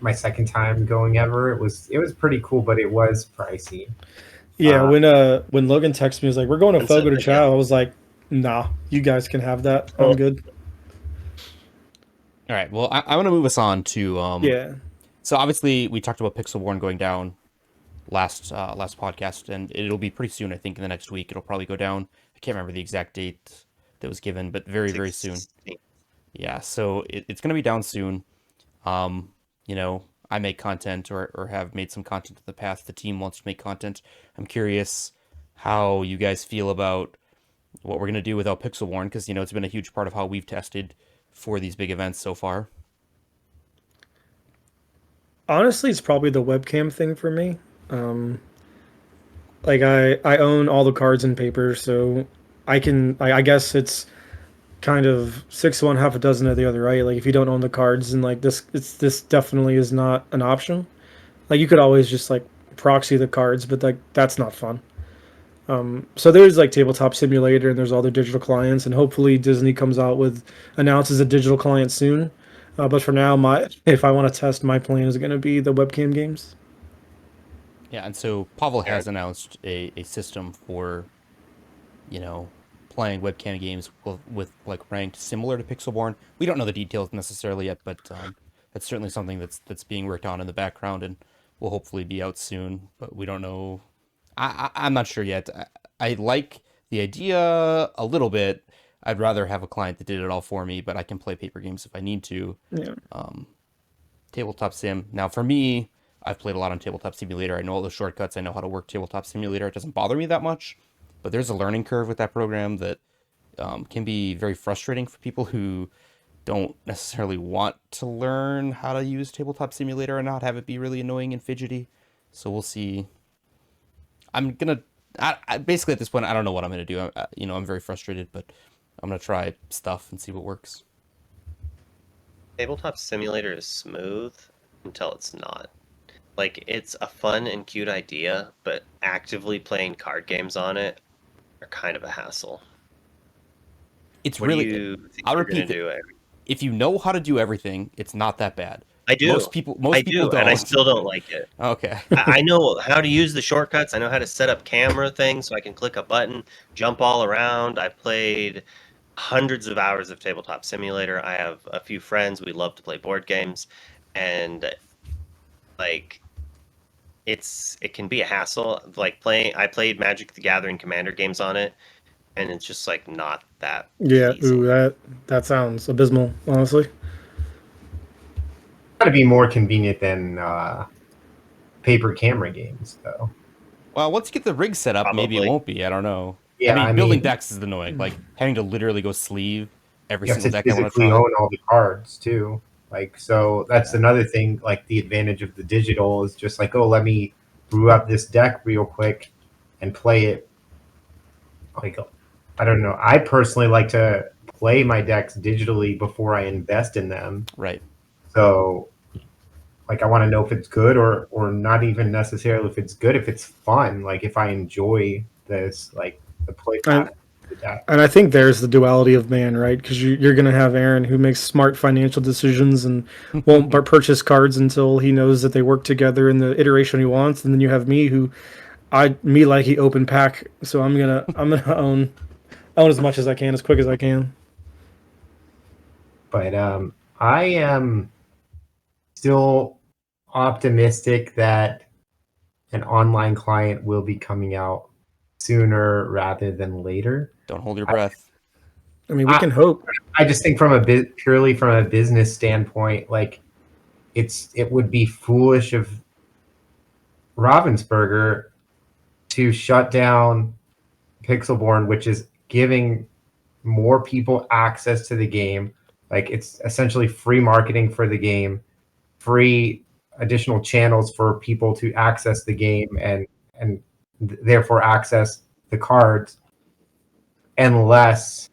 my second time going ever. It was pretty cool, but it was pricey. Yeah, when Logan texted me, he was like, "We're going to And Fogo de so- Chao." I was like, "Nah, you guys can have that. I'm good." All right. Well, I want to move us on to Yeah. So obviously we talked about Pixelborn going down last podcast, and it'll be pretty soon. I think in the next week it'll probably go down. I can't remember the exact date that was given, but very soon. Yeah. So it's going to be down soon. I make content or have made some content in the past. The team wants to make content. I'm curious how you guys feel about what we're going to do without Pixelborn, because it's been a huge part of how we've tested for these big events so far. Honestly, it's probably the webcam thing for me. Like I own all the cards and paper, so I guess it's kind of 6 of one, half a dozen of the other, right? Like if you don't own the cards, and like this definitely is not an option. Like you could always just like proxy the cards, but like that's not fun. So there's like Tabletop Simulator, and there's all the digital clients, and hopefully Disney announces a digital client soon. But for now, if I want to test, my plan is going to be the webcam games. Yeah, and so Pavel has announced a system for, playing webcam games with like ranked similar to Pixelborn. We don't know the details necessarily yet, but that's certainly something that's being worked on in the background and will hopefully be out soon. But we don't know. I'm not sure yet. I like the idea a little bit. I'd rather have a client that did it all for me, but I can play paper games if I need to. Yeah. Tabletop Sim. Now, for me, I've played a lot on Tabletop Simulator. I know all the shortcuts. I know how to work Tabletop Simulator. It doesn't bother me that much, but there's a learning curve with that program that can be very frustrating for people who don't necessarily want to learn how to use Tabletop Simulator and not have it be really annoying and fidgety. So we'll see. I'm gonna basically at this point I don't know what I'm gonna do. I'm very frustrated, but I'm gonna try stuff and see what works. Tabletop Simulator is smooth until it's not. Like, it's a fun and cute idea, but actively playing card games on it are kind of a hassle. It's What do really. you think I'll you're gonna repeat that. do? If you know how to do everything, it's not that bad. I do. Most people don't. And I still don't like it. Okay. I know how to use the shortcuts. I know how to set up camera things so I can click a button, jump all around. I've played hundreds of hours of Tabletop Simulator. I have a few friends. We love to play board games, and like it can be a hassle. Like I played Magic the Gathering Commander games on it, and it's just like not that Yeah, pleasing. ooh, that sounds abysmal, honestly. Got to be more convenient than paper camera games, though. Well, once you get the rig set up, maybe it Probably. won't be. I don't know. Yeah, I mean, building decks is annoying. Like having to literally go sleeve every you have single to deck I want to physically try. own all the cards too. Like, so that's another thing. Like, the advantage of the digital is just like, oh, let me brew up this deck real quick and play it. Like, I don't know. I personally like to play my decks digitally before I invest in them. Right. So, like, I want to know if it's good or not even necessarily if it's good, if it's fun. Like, if I enjoy this, like the play path. And I think there's the duality of man, right? Because you're going to have Aaron who makes smart financial decisions and won't purchase cards until he knows that they work together in the iteration he wants, and then you have me who, me like he open pack, so I'm gonna own as much as I can, as quick as I can. But I am still optimistic that an online client will be coming out sooner rather than later. Don't hold your breath. I mean, we can hope. I just think purely from a business standpoint, like it would be foolish of Ravensburger to shut down Pixelborn, which is giving more people access to the game. Like, it's essentially free marketing for the game, free additional channels for people to access the game and therefore access the cards, unless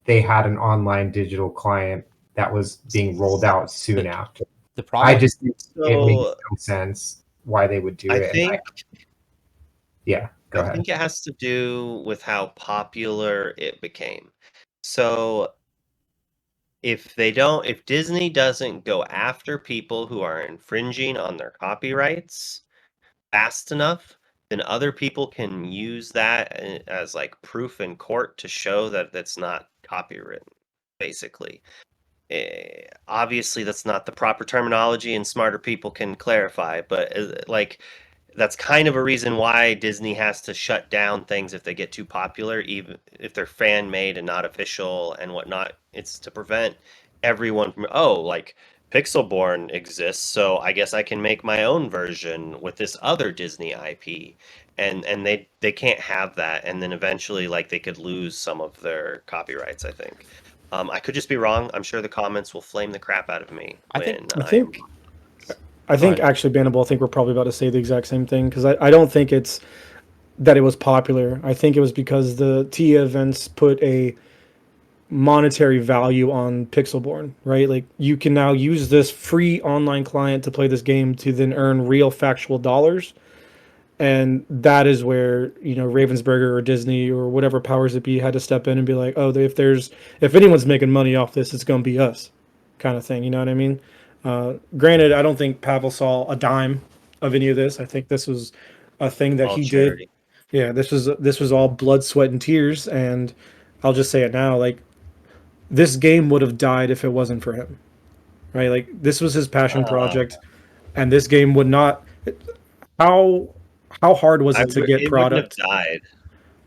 they had an online digital client that was being rolled out soon after. The problem. I just think it So makes no sense why they would do I it. think Go I ahead. think it has to do with how popular it became. So if Disney doesn't go after people who are infringing on their copyrights fast enough, then other people can use that as like proof in court to show that that's not copywritten, basically. Obviously, that's not the proper terminology, and smarter people can clarify, but like that's kind of a reason why Disney has to shut down things if they get too popular, even if they're fan made and not official and whatnot. It's to prevent everyone from, oh, like Pixelborn exists, so I guess I can make my own version with this other Disney IP. And they can't have that, and then eventually like they could lose some of their copyrights, I think. I could just be wrong. I'm sure the comments will flame the crap out of me. I think Actually, Bannibal, I think we're probably about to say the exact same thing, because I don't think it's that it was popular. I think it was because the TIA events put a monetary value on Pixelborn, right? Like, you can now use this free online client to play this game to then earn real factual dollars. And that is where, Ravensburger or Disney or whatever powers it be had to step in and be like, oh, if anyone's making money off this, it's going to be us, kind of thing. You know what I mean? Granted, I don't think Pavel saw a dime of any of this. I think this was a thing that he did. Yeah, this was all blood, sweat, and tears. And I'll just say it now, like, this game would have died if it wasn't for him, right? Like, this was his passion project, and this game would not. How hard was it to get product? It wouldn't have died.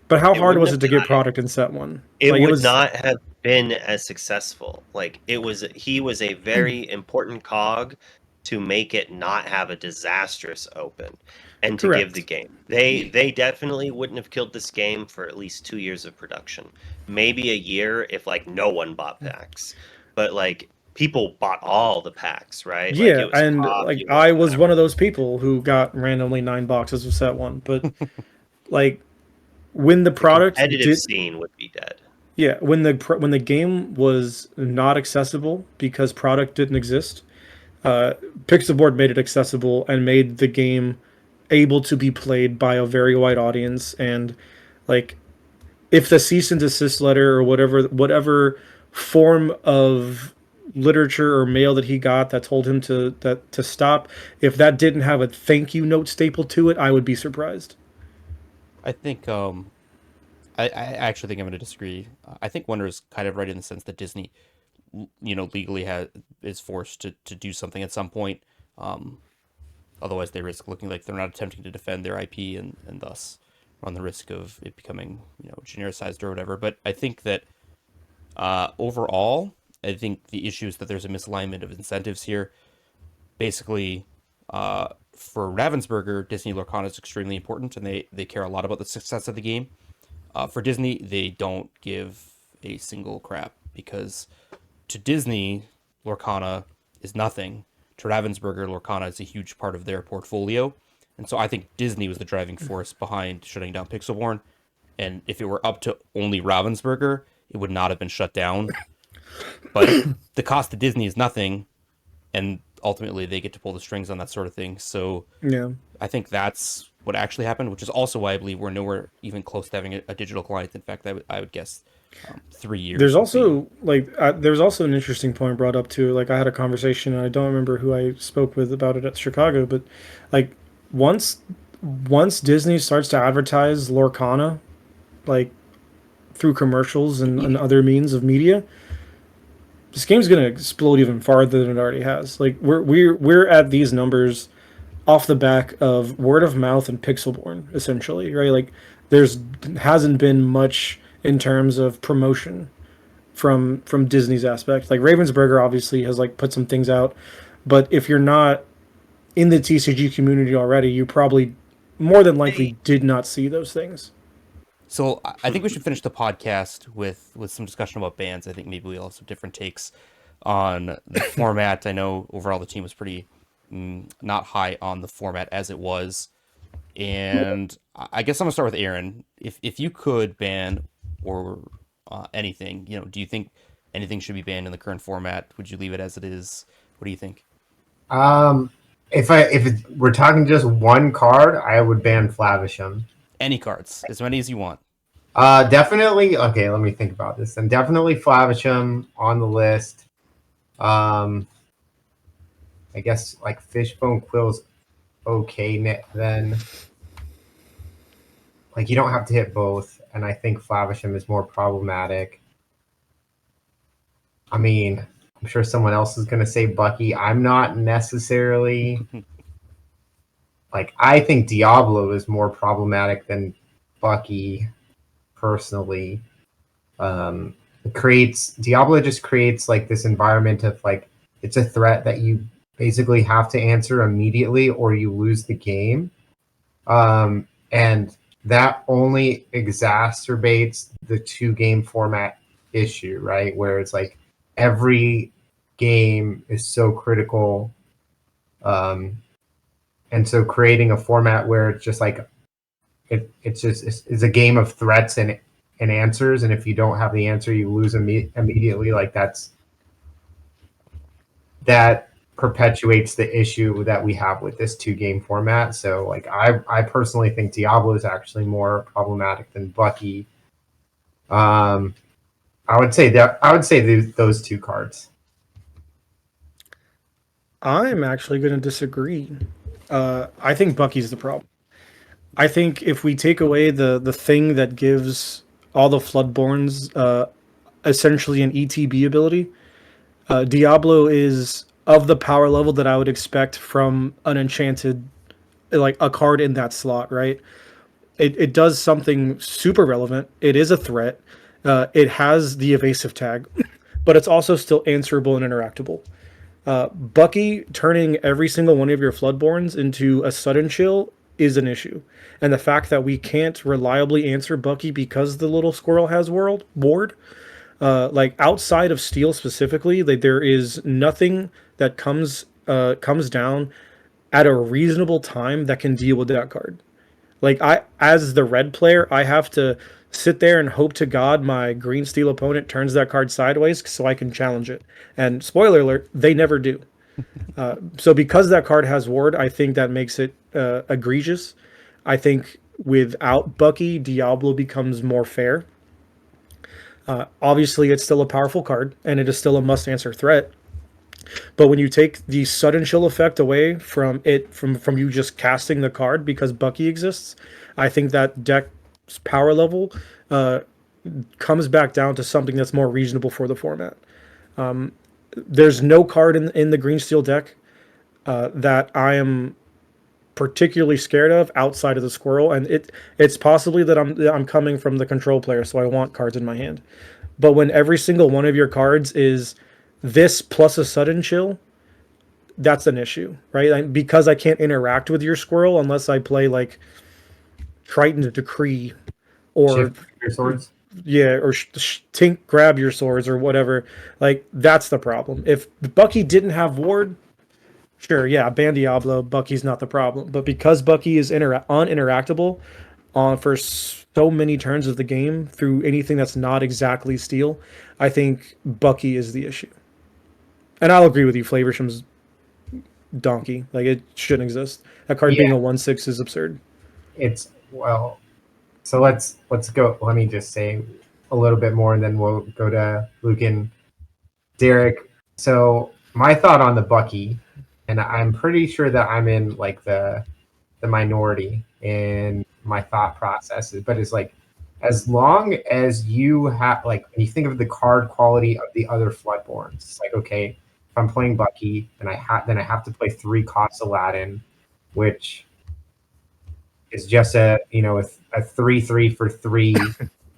But how hard was it to get product in set one? It would not have been as successful. Like, he was a very important cog to make it not have a disastrous open and to give the game. They definitely wouldn't have killed this game for at least 2 years of production. Maybe a year if like no one bought packs. But like people bought all the packs, right? Yeah, like, and like I was one of those people who got randomly 9 boxes of set one, but like when the product competitive scene would be dead. Yeah, when the game was not accessible because product didn't exist, Pixelborn made it accessible and made the game able to be played by a very wide audience. And like, if the cease and desist letter or whatever form of literature or mail that he got that told him to stop, if that didn't have a thank you note stapled to it, I would be surprised. I think I actually think I'm going to disagree. I think Wonder is kind of right in the sense that Disney, legally is forced to do something at some point. Um, Otherwise, they risk looking like they're not attempting to defend their IP and thus run the risk of it becoming genericized or whatever. But I think that overall, I think the issue is that there's a misalignment of incentives here. Basically, for Ravensburger, Disney Lorcana is extremely important, and they care a lot about the success of the game. For Disney, they don't give a single crap because to Disney, Lorcana is nothing. To Ravensburger, Lorcana is a huge part of their portfolio. And so I think Disney was the driving force behind shutting down Pixelborn. And if it were up to only Ravensburger, it would not have been shut down. But the cost to Disney is nothing. And ultimately, they get to pull the strings on that sort of thing. So Yeah. I think that's what actually happened, which is also why I believe we're nowhere even close to having a digital client. In fact, I would guess 3 years. There's would also be- there's also an interesting point brought up too. Like I had a conversation, and I don't remember who I spoke with about it at Chicago, but like once once Disney starts to advertise Lorcana, like through commercials and other means of media, this game's gonna explode even farther than it already has. Like we're at these numbers off the back of word of mouth and Pixelborn, essentially, right? Like there's hasn't been much in terms of promotion from Disney's aspect. Like Ravensburger obviously has like put some things out, but if you're not in the TCG community already, you probably more than likely did not see those things. So I think we should finish the podcast with some discussion about bans. I think maybe we all have some different takes on the format. I know overall the team was pretty not high on the format as it was. And I guess I'm gonna start with Aaron. If you could ban or anything, do you think anything should be banned in the current format? Would you leave it as it is? What do you think? We're talking just one card, I would ban Flavisham. Any cards, as many as you want. Definitely. Okay, let me think about this. And definitely Flavisham on the list. I guess like Fishbone Quill's okay then. Like you don't have to hit both, and I think Flavisham is more problematic. I mean, I'm sure someone else is going to say Bucky. I'm not necessarily like I think Diablo is more problematic than Bucky personally. Diablo just creates like this environment of like it's a threat that you basically have to answer immediately or you lose the game. And that only exacerbates the 2-game format issue, right? Where it's like every game is so critical. And so creating a format where it's just like it's a game of threats and answers, and if you don't have the answer, you lose immediately. Like that perpetuates the issue that we have with this 2-game format. So like I personally think Diablo is actually more problematic than Bucky. I would say those 2 cards. I'm actually going to disagree. I think Bucky's the problem. I think if we take away the thing that gives all the Floodborns essentially an ETB ability, Diablo is of the power level that I would expect from an enchanted, like a card in that slot, right? It does something super relevant. It is a threat. It has the evasive tag, but it's also still answerable and interactable. Bucky turning every single one of your Floodborns into a sudden chill is an issue. And the fact that we can't reliably answer Bucky because the little squirrel has ward, like outside of Steel specifically, like there is nothing that comes down at a reasonable time that can deal with that card. Like as the red player, I have to sit there and hope to God my green steel opponent turns that card sideways so I can challenge it. And spoiler alert, they never do. So because that card has ward, I think that makes it egregious. I think without Bucky, Diablo becomes more fair. Obviously, it's still a powerful card, and it is still a must-answer threat. But when you take the sudden chill effect away from it, from you just casting the card because Bucky exists, I think that deck's power level uh, comes back down to something that's more reasonable for the format. There's no card in the green steel deck that I am particularly scared of outside of the squirrel, and it's possibly that I'm coming from the control player, so I want cards in my hand. But when every single one of your cards is this plus a sudden chill, that's an issue, right? Because I can't interact with your squirrel unless I play like Triton's Decree or Shift your swords. yeah, or Tink grab your swords or whatever. Like that's the problem. If Bucky didn't have ward, sure, yeah, ban Diablo. Bucky's not the problem, but because Bucky is uninteractable on for so many turns of the game through anything that's not exactly steel, I think Bucky is the issue. And I'll agree with you. Flaversham's donkey. Like it shouldn't exist. That card being Yeah. a 1/6 is absurd. It's well. So let's go. Let me just say a little bit more, and then we'll go to Luke and Derek. So my thought on the Bucky, and I'm pretty sure that I'm in like the minority in my thought process, but it's like as long as you have like when you think of the card quality of the other Floodborns, it's like okay, if I'm playing Bucky, then I have to play 3 costs Aladdin, which is just a 3/3 for 3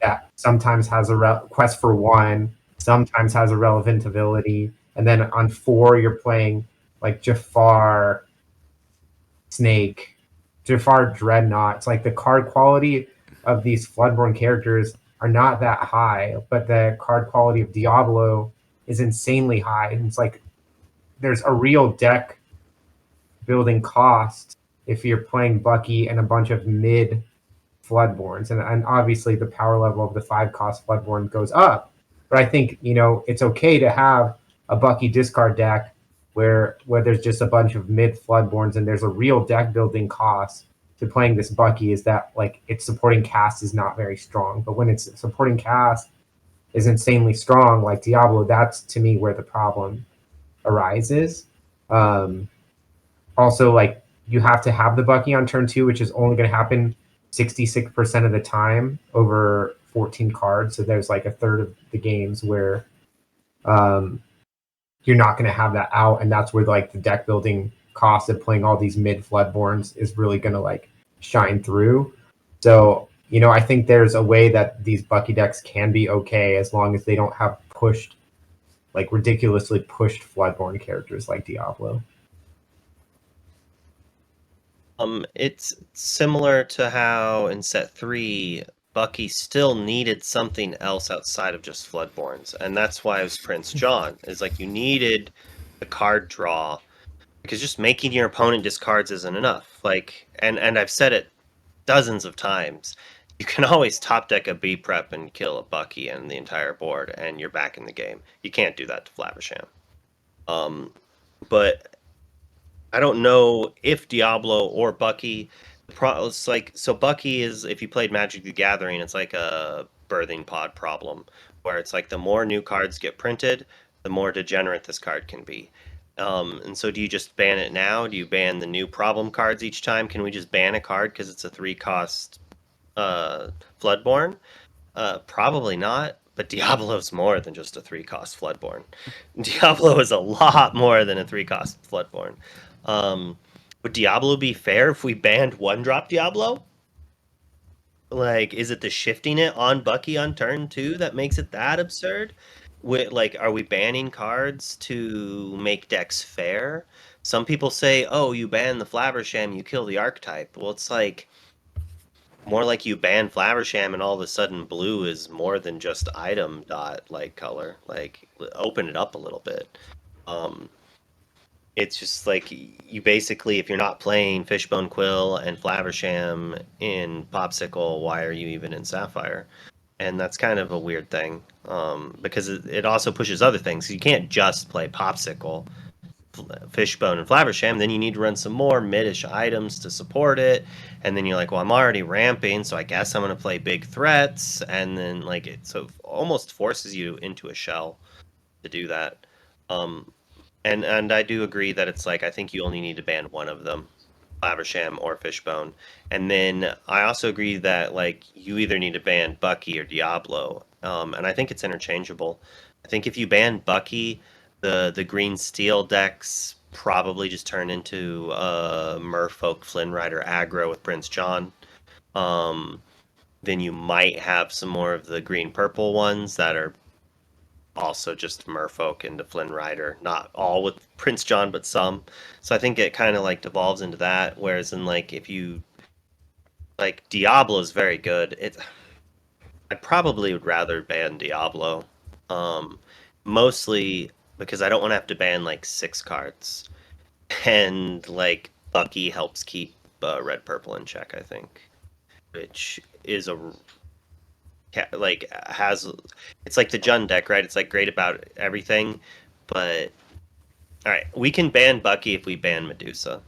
that sometimes has a quest for 1, sometimes has a relevant ability, and then on 4 you're playing like Jafar Snake, Jafar Dreadnought. It's like the card quality of these Floodborn characters are not that high, but the card quality of Diablo is insanely high. And it's like there's a real deck building cost if you're playing Bucky and a bunch of mid Floodborns. And obviously the power level of the 5 cost Floodborn goes up. But I think, it's okay to have a Bucky discard deck where there's just a bunch of mid Floodborns and there's a real deck building cost to playing this Bucky is that like its supporting cast is not very strong. But when its supporting cast is insanely strong, like Diablo, that's to me where the problem arises. Also, like you have to have the Bucky on turn 2, which is only going to happen 66% of the time over 14 cards. So there's like a third of the games where you're not going to have that out, and that's where like the deck building cost of playing all these mid Floodborns is really going to like shine through. So I think there's a way that these Bucky decks can be okay as long as they don't have ridiculously pushed Floodborn characters like Diablo. It's similar to how in set 3, Bucky still needed something else outside of just Floodborns, and that's why it was Prince John. Is like you needed the card draw, because just making your opponent discards isn't enough. Like, and I've said it dozens of times. You can always top deck a B prep and kill a Bucky and the entire board, and you're back in the game. You can't do that to Flaversham. But I don't know if Diablo or Bucky. It's like, so Bucky is, if you played Magic the Gathering, it's like a birthing pod problem, where it's like the more new cards get printed, the more degenerate this card can be. And so do you just ban it now? Do you ban the new problem cards each time? Can we just ban a card because it's a 3-cost Floodborn? Probably not. But Diablo's more than just a 3-cost Floodborn. Diablo is a lot more than a 3-cost Floodborn. Would Diablo be fair if we banned 1-drop Diablo? Like, is it the shifting it on Bucky on turn 2 that makes it that absurd? Like, are we banning cards to make decks fair? Some people say, oh, you ban the Flaversham, you kill the archetype. Well, it's like more like you ban Flaversham and all of a sudden blue is more than just item dot like color. Like, open it up a little bit. it's just like you basically, if you're not playing Fishbone Quill and Flaversham in Popsicle, why are you even in Sapphire? And that's kind of a weird thing, because it also pushes other things. You can't just play Popsicle, Fishbone, and Flaversham. Then you need to run some more midish items to support it. And then you're like, well, I'm already ramping, so I guess I'm going to play big threats. And then like it so almost forces you into a shell to do that. Um, and I do agree that it's like I think you only need to ban one of them, Faversham or Fishbone. And then I also agree that like you either need to ban Bucky or Diablo. And I think it's interchangeable. I think if you ban Bucky, the green steel decks probably just turn into Merfolk Flynn Rider aggro with Prince John. Um, then you might have some more of the green purple ones that are also just Merfolk into Flynn Rider, not all with Prince John, but some. So I think it kind of like devolves into that. Whereas in like if you like Diablo is very good. I probably would rather ban Diablo, um, mostly because I don't want to have to ban like 6 cards, and like Bucky helps keep red purple in check. I think, which is a like has it's like the Jund deck, right? It's like great about everything, but all right, we can ban Bucky if we ban Medusa.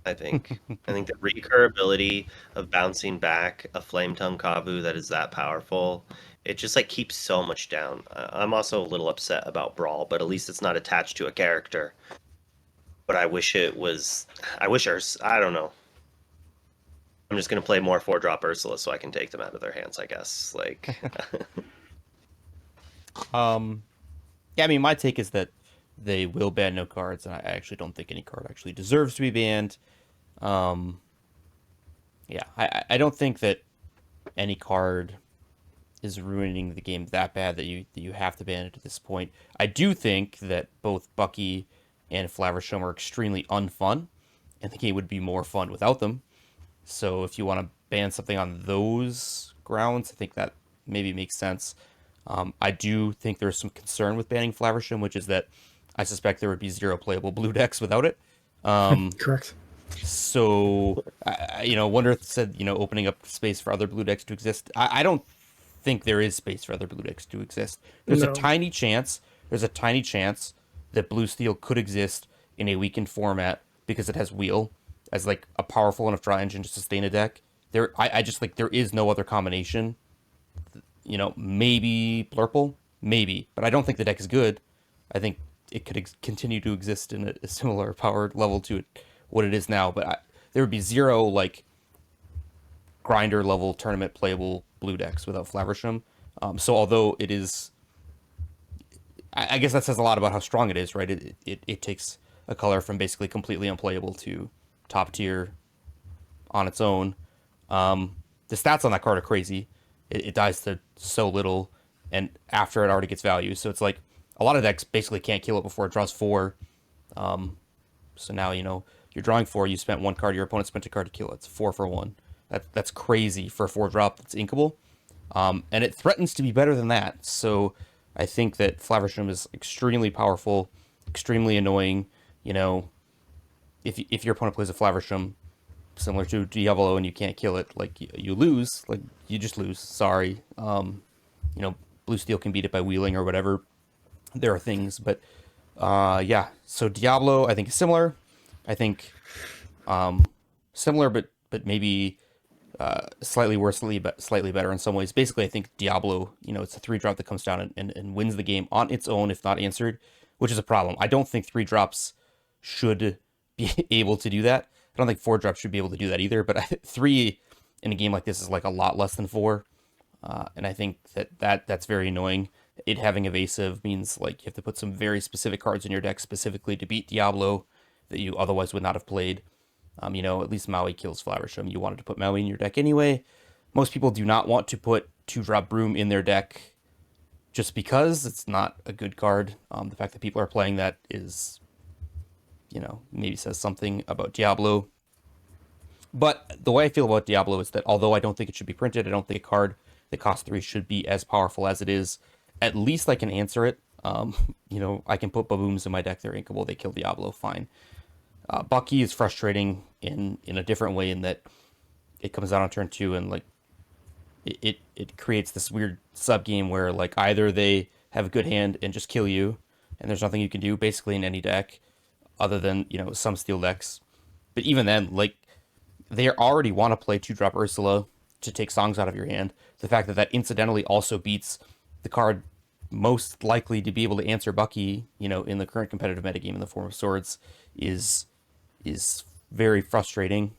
I think. I think the recurability of bouncing back a Flame Tongue Kavu that is that powerful, it just like keeps so much down. I'm also a little upset about Brawl, but at least it's not attached to a character. But I wish it was. I wish ours. I don't know. I'm just gonna play more 4-drop Ursula so I can take them out of their hands. I guess. Like. Yeah, I mean, my take is that they will ban no cards, and I actually don't think any card actually deserves to be banned. Um, yeah, I don't think that any card is ruining the game that bad that you have to ban it at this point. I do think that both Bucky and Flaversham are extremely unfun, and the game would be more fun without them. So if you want to ban something on those grounds, I think that maybe makes sense. I do think there's some concern with banning Flaversham, which is that I suspect there would be 0 playable blue decks without it. Correct. So, Wonderth said, opening up space for other blue decks to exist. I don't think there is space for other blue decks to exist. There's a No. tiny chance. There's a tiny chance that blue steel could exist in a weakened format because it has wheel as like a powerful enough draw engine to sustain a deck. I just like there is no other combination. Maybe Blurple, maybe, but I don't think the deck is good. I think it could continue to exist in a similar power level to what it is now, but there would be 0 like grinder level tournament playable blue decks without Flaversham. So although it is, I guess that says a lot about how strong it is, right? It takes a color from basically completely unplayable to top tier on its own. The stats on that card are crazy. It dies to so little, and after it already gets value. So it's like a lot of decks basically can't kill it before it draws 4. So now you're drawing 4. You spent 1 card. Your opponent spent a card to kill it. It's 4 for 1. That's crazy for a 4-drop that's inkable. And it threatens to be better than that. So I think that Flaversham is extremely powerful, extremely annoying. If your opponent plays a Flaversham similar to Diablo and you can't kill it, like you lose, like you just lose. Sorry. Blue steel can beat it by wheeling or whatever. There are things, but yeah. So Diablo, I think is similar. I think similar, but maybe slightly worse, slightly better in some ways. Basically, I think Diablo, it's a 3-drop that comes down and wins the game on its own if not answered, which is a problem. I don't think 3-drops should be able to do that. I don't think 4-drops should be able to do that either. But 3 in a game like this is like a lot less than 4, and I think that's very annoying. It having evasive means like you have to put some very specific cards in your deck specifically to beat Diablo that you otherwise would not have played. At least Maui kills Flaversham. You wanted to put Maui in your deck anyway. Most people do not want to put 2-drop Broom in their deck just because it's not a good card. The fact that people are playing that is, maybe says something about Diablo. But the way I feel about Diablo is that although I don't think it should be printed, I don't think a card that costs 3 should be as powerful as it is. At least I can answer it. I can put Babooms in my deck. They're inkable. They kill Diablo. Fine. Bucky is frustrating in a different way in that it comes out on turn 2 and like it creates this weird sub game where like either they have a good hand and just kill you, and there's nothing you can do basically in any deck, other than some steel decks. But even then, like they already want to play 2-drop Ursula to take songs out of your hand. The fact that incidentally also beats the card most likely to be able to answer Bucky, in the current competitive metagame in the form of swords, is very frustrating.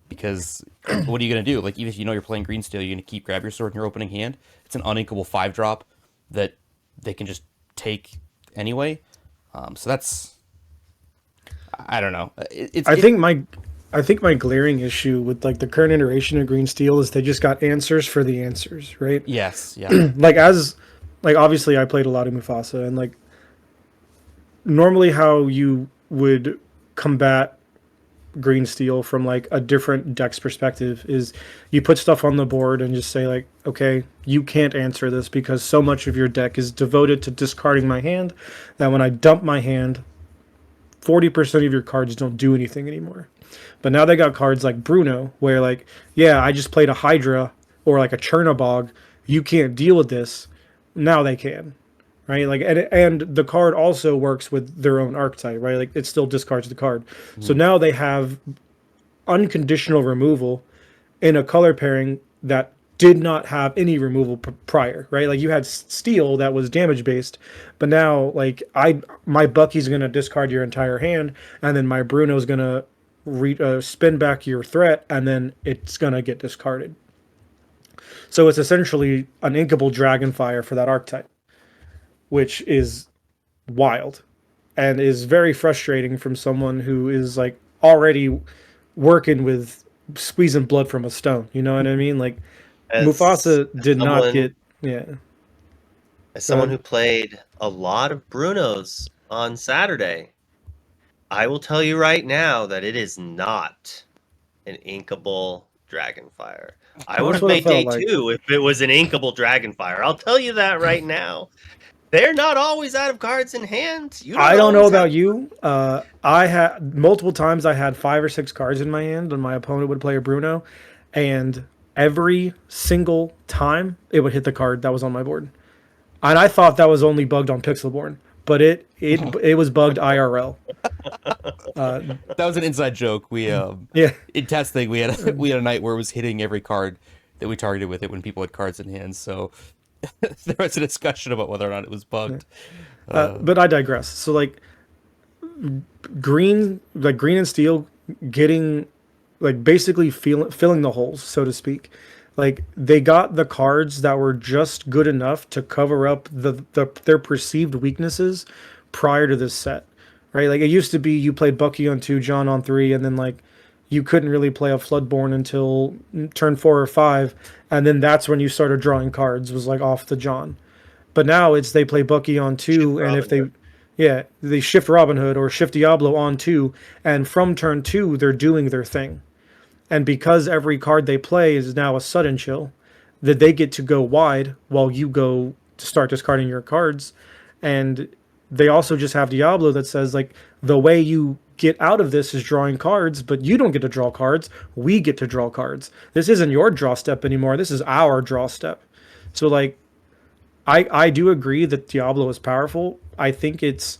Because what are you going to do? Like, even if you're playing green steel, you're going to keep grab your sword in your opening hand. It's an uninkable 5-drop that they can just take anyway. So that's, I don't know. I think my glaring issue with like the current iteration of green steel is they just got answers for the answers, right? Yes, yeah. Like obviously I played a lot of Mufasa, and like normally how you would combat green steel from like a different deck's perspective is you put stuff on the board and just say like, okay, you can't answer this because so much of your deck is devoted to discarding my hand that when I dump my hand, 40% of your cards don't do anything anymore. But now they got cards like Bruno where like, yeah, I just played a Hydra or like a Chernobog, you can't deal with this. Now they can. Right, like, and the card also works with their own archetype, right? Like, it still discards the card. So now they have unconditional removal in a color pairing that did not have any removal prior, right? Like, you had steel that was damage based, but now like my Bucky's gonna discard your entire hand, and then my Bruno's gonna spin back your threat, and then it's gonna get discarded. So it's essentially an inkable Dragonfire for that archetype, which is wild and is very frustrating from someone who is like already working with squeezing blood from a stone. You know what I mean? Like Mufasa did not get, yeah. As someone who played a lot of Brunos on Saturday, I will tell you right now that it is not an inkable Dragonfire. I would have made day 2 if it was an inkable Dragonfire. I'll tell you that right now. They're not always out of cards in hand. I don't know about you. I had multiple times I had 5 or 6 cards in my hand and my opponent would play a Bruno, and every single time it would hit the card that was on my board. And I thought that was only bugged on Pixelborn, but it was bugged IRL. That was an inside joke. We in testing we had a night where it was hitting every card that we targeted with it when people had cards in hand. So there was a discussion about whether or not it was bugged. But I digress. So like green and steel getting like basically filling the holes, so to speak. Like they got the cards that were just good enough to cover up their perceived weaknesses prior to this set, right? Like it used to be you played Bucky on 2, John on 3, and then like you couldn't really play a Floodborn until turn 4 or 5, and then that's when you started drawing cards, was like off the John. But now it's they play Bucky on 2, and if they shift Robin Hood or shift Diablo on 2, and from turn 2 they're doing their thing. And because every card they play is now a sudden chill, that they get to go wide while you go to start discarding your cards. And they also just have Diablo that says like the way you get out of this is drawing cards, but you don't get to draw cards. We get to draw cards. This isn't your draw step anymore. This is our draw step. So like, I do agree that Diablo is powerful. I think it's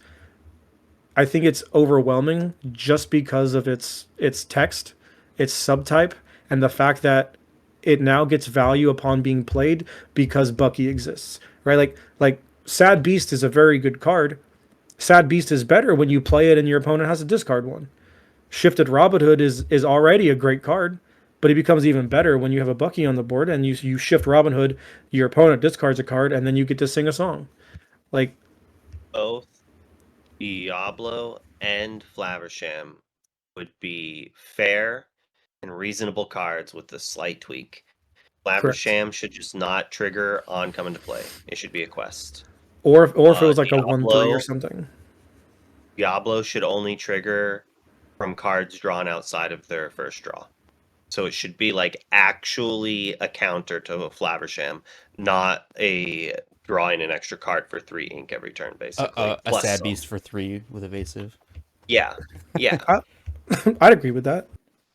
overwhelming just because of its text, its subtype, and the fact that it now gets value upon being played because Bucky exists, right? Like Sad Beast is a very good card. Sad Beast is better when you play it and your opponent has to discard one. Shifted Robin Hood is already a great card, but it becomes even better when you have a Bucky on the board and you shift Robin Hood, your opponent discards a card, and then you get to sing a song. Like both Diablo and Flaversham would be fair and reasonable cards with a slight tweak. Flaversham should just not trigger on coming to play. It should be a quest. Or if it was like a 1/3 or something. Diablo should only trigger from cards drawn outside of their first draw. So it should be like actually a counter to a Flaversham, not a drawing an extra card for 3 ink every turn, basically. A plus sad some. beast for 3 with evasive. Yeah, yeah. I'd agree with that.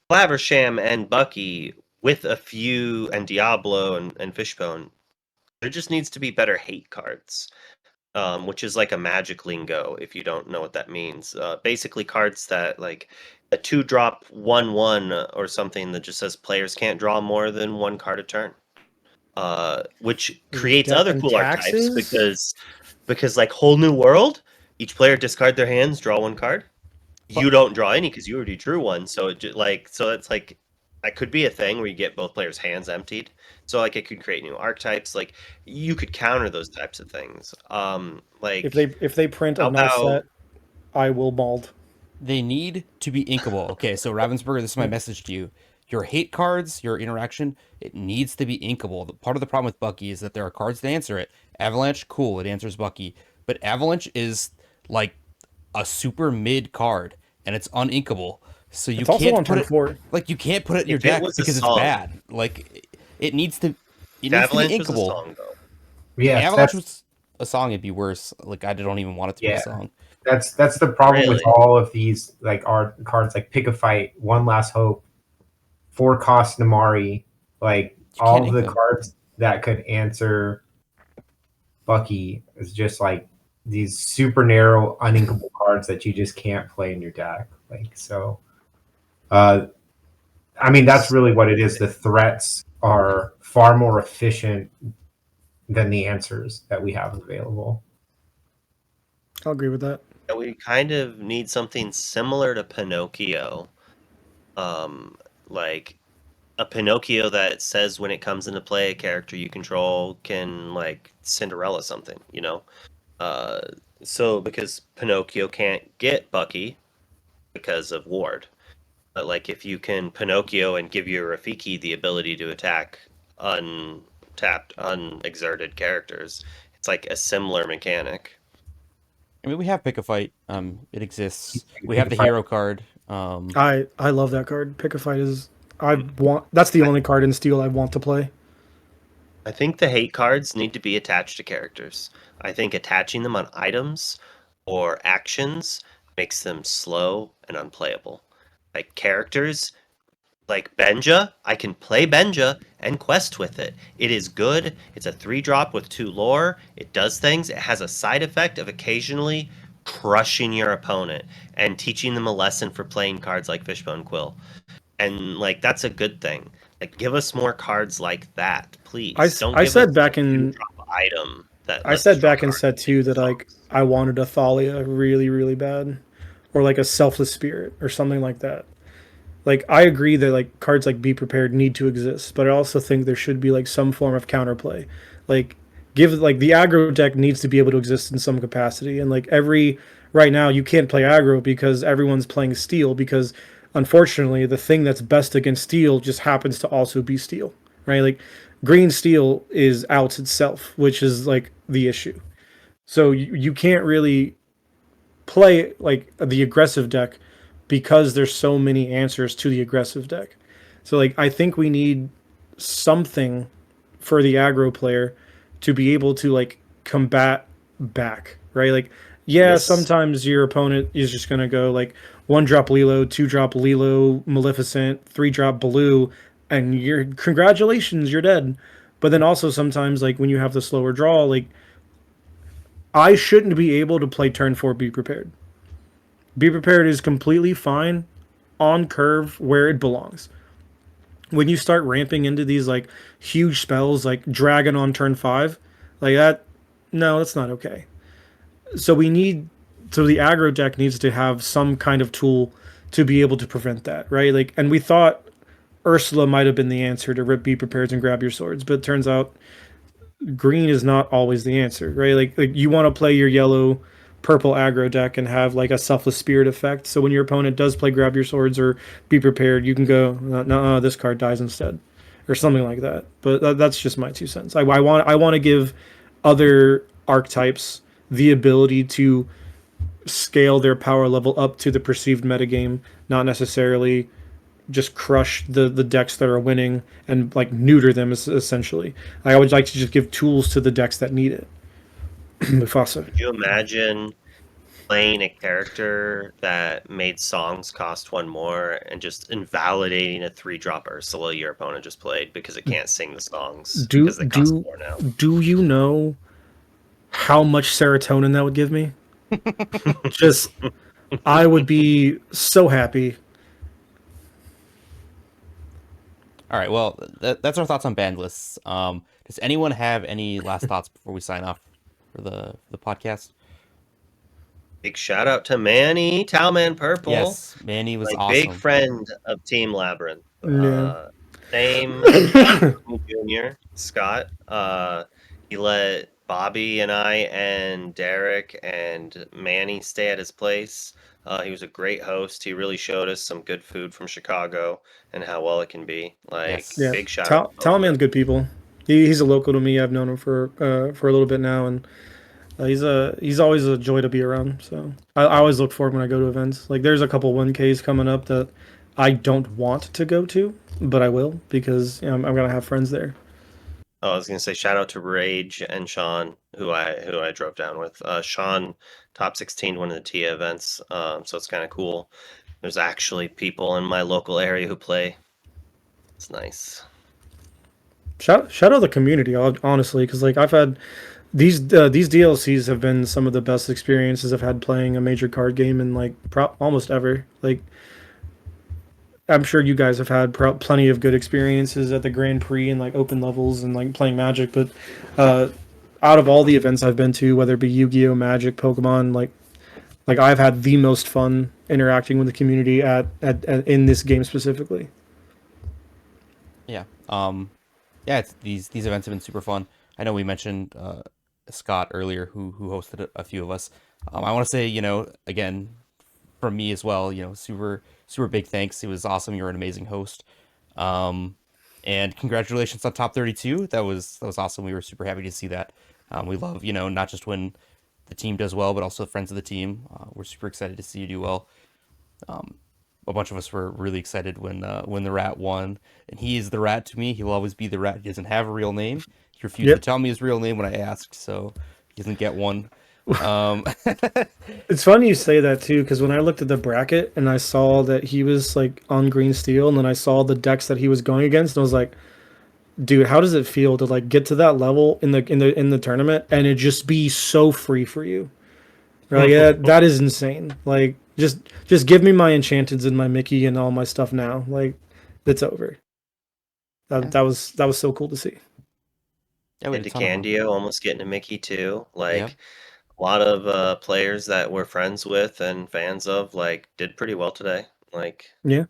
Claversham and Bucky with a few, and Diablo and Fishbone, there just needs to be better hate cards, which is like a magic lingo if you don't know what that means. Basically, cards that like a 2-drop 1/1 or something that just says players can't draw more than 1 card a turn, which creates Death other and cool archetypes taxes? because like Whole New World, each player discard their hands, draw 1 card. You don't draw any because you already drew 1, so it's like that could be a thing where you get both players' hands emptied. So like it could create new archetypes. Like you could counter those types of things. Like If they print a how null about- set, I will mauled. They need to be inkable. Okay, so Ravensburger, this is my message to you. Your hate cards, your interaction, it needs to be inkable. Part of the problem with Bucky is that there are cards that answer it. Avalanche, cool, it answers Bucky. But Avalanche is like a super mid card, and it's uninkable. So you It's also can't on put turn it 4. like you can't put it in your If it deck was a because it's song. bad. Like it needs to be Avalanche was a inkable. song though. Yeah, Avalanche was a song, it'd be worse. Like I don't even want it to be Yeah. a song. that's the problem with Really? all of these like art cards like Pick a Fight, One Last Hope, 4-cost Namari, like You all can't of the ink them. cards that could answer Bucky is just like these super narrow, uninkable cards that you just can't play in your deck. Like so, I mean that's really what it is. The threats are far more efficient than the answers that we have available. I'll agree with that. We kind of need something similar to Pinocchio. Like a Pinocchio that says when it comes into play, a character you control can like Cinderella something, you know? So because Pinocchio can't get Bucky because of Ward. But like if you can Pinocchio and give your Rafiki the ability to attack untapped, unexerted characters, it's like a similar mechanic. I mean, we have Pick a Fight. It exists. We Pick have a the Fight. hero card. I love that card. Pick a Fight is that's the only card in Steel I want to play. I think the hate cards need to be attached to characters. I think attaching them on items or actions makes them slow and unplayable. Like characters, like Benja, I can play Benja and quest with it. It is good. It's a 3-drop with 2 lore. It does things. It has a side effect of occasionally crushing your opponent and teaching them a lesson for playing cards like Fishbone Quill. And like that's a good thing. Like give us more cards like that, please. I give said us back a in 2-drop item that I lets said us draw back in cards set 2 that like I wanted a Thalia really, really bad. Or like a Selfless Spirit or something like that. Like I agree that like cards like Be Prepared need to exist, but I also think there should be like some form of counterplay. Like give like the aggro deck needs to be able to exist in some capacity. And like right now you can't play aggro because everyone's playing Steel because unfortunately the thing that's best against Steel just happens to also be Steel. Right? Like green Steel is outs itself, which is like the issue. So you can't really play like the aggressive deck because there's so many answers to the aggressive deck. So like I think we need something for the aggro player to be able to like combat back, right? Like yeah, Yes. sometimes your opponent is just gonna go like 1-drop Lilo, 2-drop Lilo, Maleficent, 3-drop Blue, and you're congratulations, you're dead. But then also sometimes like when you have the slower draw, like I shouldn't be able to play turn 4 Be Prepared. Be Prepared is completely fine on curve where it belongs. When you start ramping into these like huge spells like Dragon on turn 5, like that, no, that's not okay. So the aggro deck needs to have some kind of tool to be able to prevent that, right? Like, and we thought Ursula might have been the answer to rip Be Prepared and grab your swords, but it turns out green is not always the answer, right? Like you want to play your yellow purple aggro deck and have like a Selfless Spirit effect. So when your opponent does play grab your swords or Be Prepared, you can go, no, this card dies instead, or something like that. But that's just my 2 cents. I want to give other archetypes the ability to scale their power level up to the perceived metagame, not necessarily just crush the decks that are winning and like neuter them essentially. I would like to just give tools to the decks that need it. Mufasa. Could you imagine playing a character that made songs cost one more and just invalidating a 3-drop Ursula your opponent just played because it can't sing the songs Do because they cost do more now? do you know how much serotonin that would give me? Just I would be so happy. All right, well, that's our thoughts on banned lists. Does anyone have any last thoughts before we sign off for the podcast? Big shout out to Manny, Talman Purple. Yes, Manny was My big awesome. friend of Team Labyrinth. Yeah. Same Junior, Scott. He let Bobby and I and Derek and Manny stay at his place. He was a great host. He really showed us some good food from Chicago and how well it can be. Like, Yes. Yeah, big shout out. Talman's good people. He's a local to me. I've known him for a little bit now, and he's always a joy to be around. So I always look forward when I go to events. Like there's a couple 1Ks coming up that I don't want to go to, but I will because I'm gonna have friends there. Oh, I was gonna say shout out to Rage and Sean, who I drove down with. Sean top 16 one of the TIA events, so it's kind of cool. There's actually people in my local area who play. It's nice. Shout out the community, honestly, because like I've had these DLCs have been some of the best experiences I've had playing a major card game in like almost ever. Like I'm sure you guys have had plenty of good experiences at the Grand Prix and like open levels and like playing Magic, but out of all the events I've been to, whether it be Yu-Gi-Oh, Magic, Pokemon, like I've had the most fun interacting with the community at in this game specifically. Yeah. Yeah, these events have been super fun. I know we mentioned Scott earlier, who hosted a few of us. I want to say, again, from me as well, super big thanks. It was awesome. You're an amazing host. And congratulations on top 32. That was awesome. We were super happy to see that. We love, not just when the team does well, but also friends of the team. We're super excited to see you do well. A bunch of us were really excited when the rat won, and he is the rat to me. He will always be the rat. He doesn't have a real name. He refused to tell me his real name when I asked, so he doesn't get one. It's funny you say that too, because when I looked at the bracket and I saw that he was like on green steel, and then I saw the decks that he was going against, and I was like, dude, how does it feel to like get to that level in the tournament and it just be so free for you? Like, yeah, that is insane. Like, just give me my enchanteds and my Mickey and all my stuff now. Like, it's over. That was so cool to see. Yeah, we And had a ton of fun. DeCandio almost getting a Mickey too. Like Yeah. a lot of players that we're friends with and fans of, like, did pretty well today. Like, Yeah.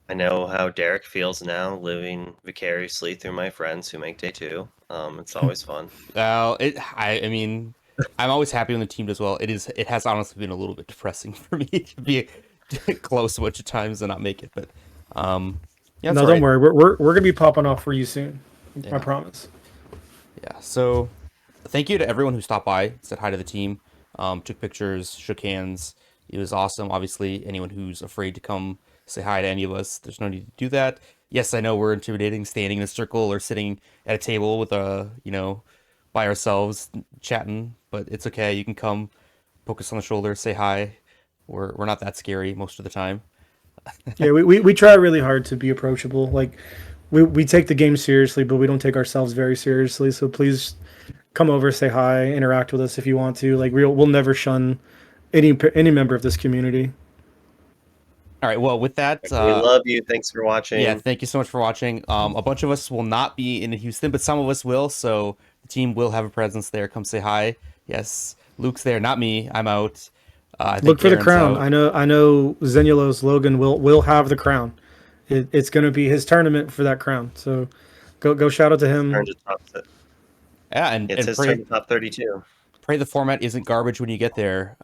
I know how Derek feels now, living vicariously through my friends who make day two. It's always fun. Well, I mean, I'm always happy when the team does well. It has honestly been a little bit depressing for me to be close a bunch of times and not make it, but yeah, No, don't worry. We're gonna be popping off for you soon. Yeah. I promise. Yeah. So, thank you to everyone who stopped by, said hi to the team, took pictures, shook hands. It was awesome. Obviously, anyone who's afraid to come say hi to any of us, there's no need to do that. Yes, I know we're intimidating, standing in a circle or sitting at a table with by ourselves chatting, but it's okay. You can come, poke us on the shoulder, say hi. We're not that scary most of the time. Yeah, we try really hard to be approachable. Like, we take the game seriously, but we don't take ourselves very seriously. So please come over, say hi, interact with us if you want to. Like, we'll never shun any member of this community. All right. Well, with that, We love you. Thanks for watching. yeah, thank you so much for watching. A bunch of us will not be in Houston, but some of us will. So the team will have a presence there. Come say hi. Yes, Luke's there, not me. I'm out. I think Look for the Aaron's crown. out. I know Zenulos Logan will have the crown. It's going to be his tournament for that crown. So go shout out to him. Turn to top. Yeah, and It's his pray turn to top 32. pray the format isn't garbage when you get there.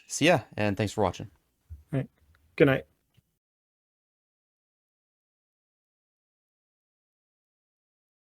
See ya, and thanks for watching. Right. Good night.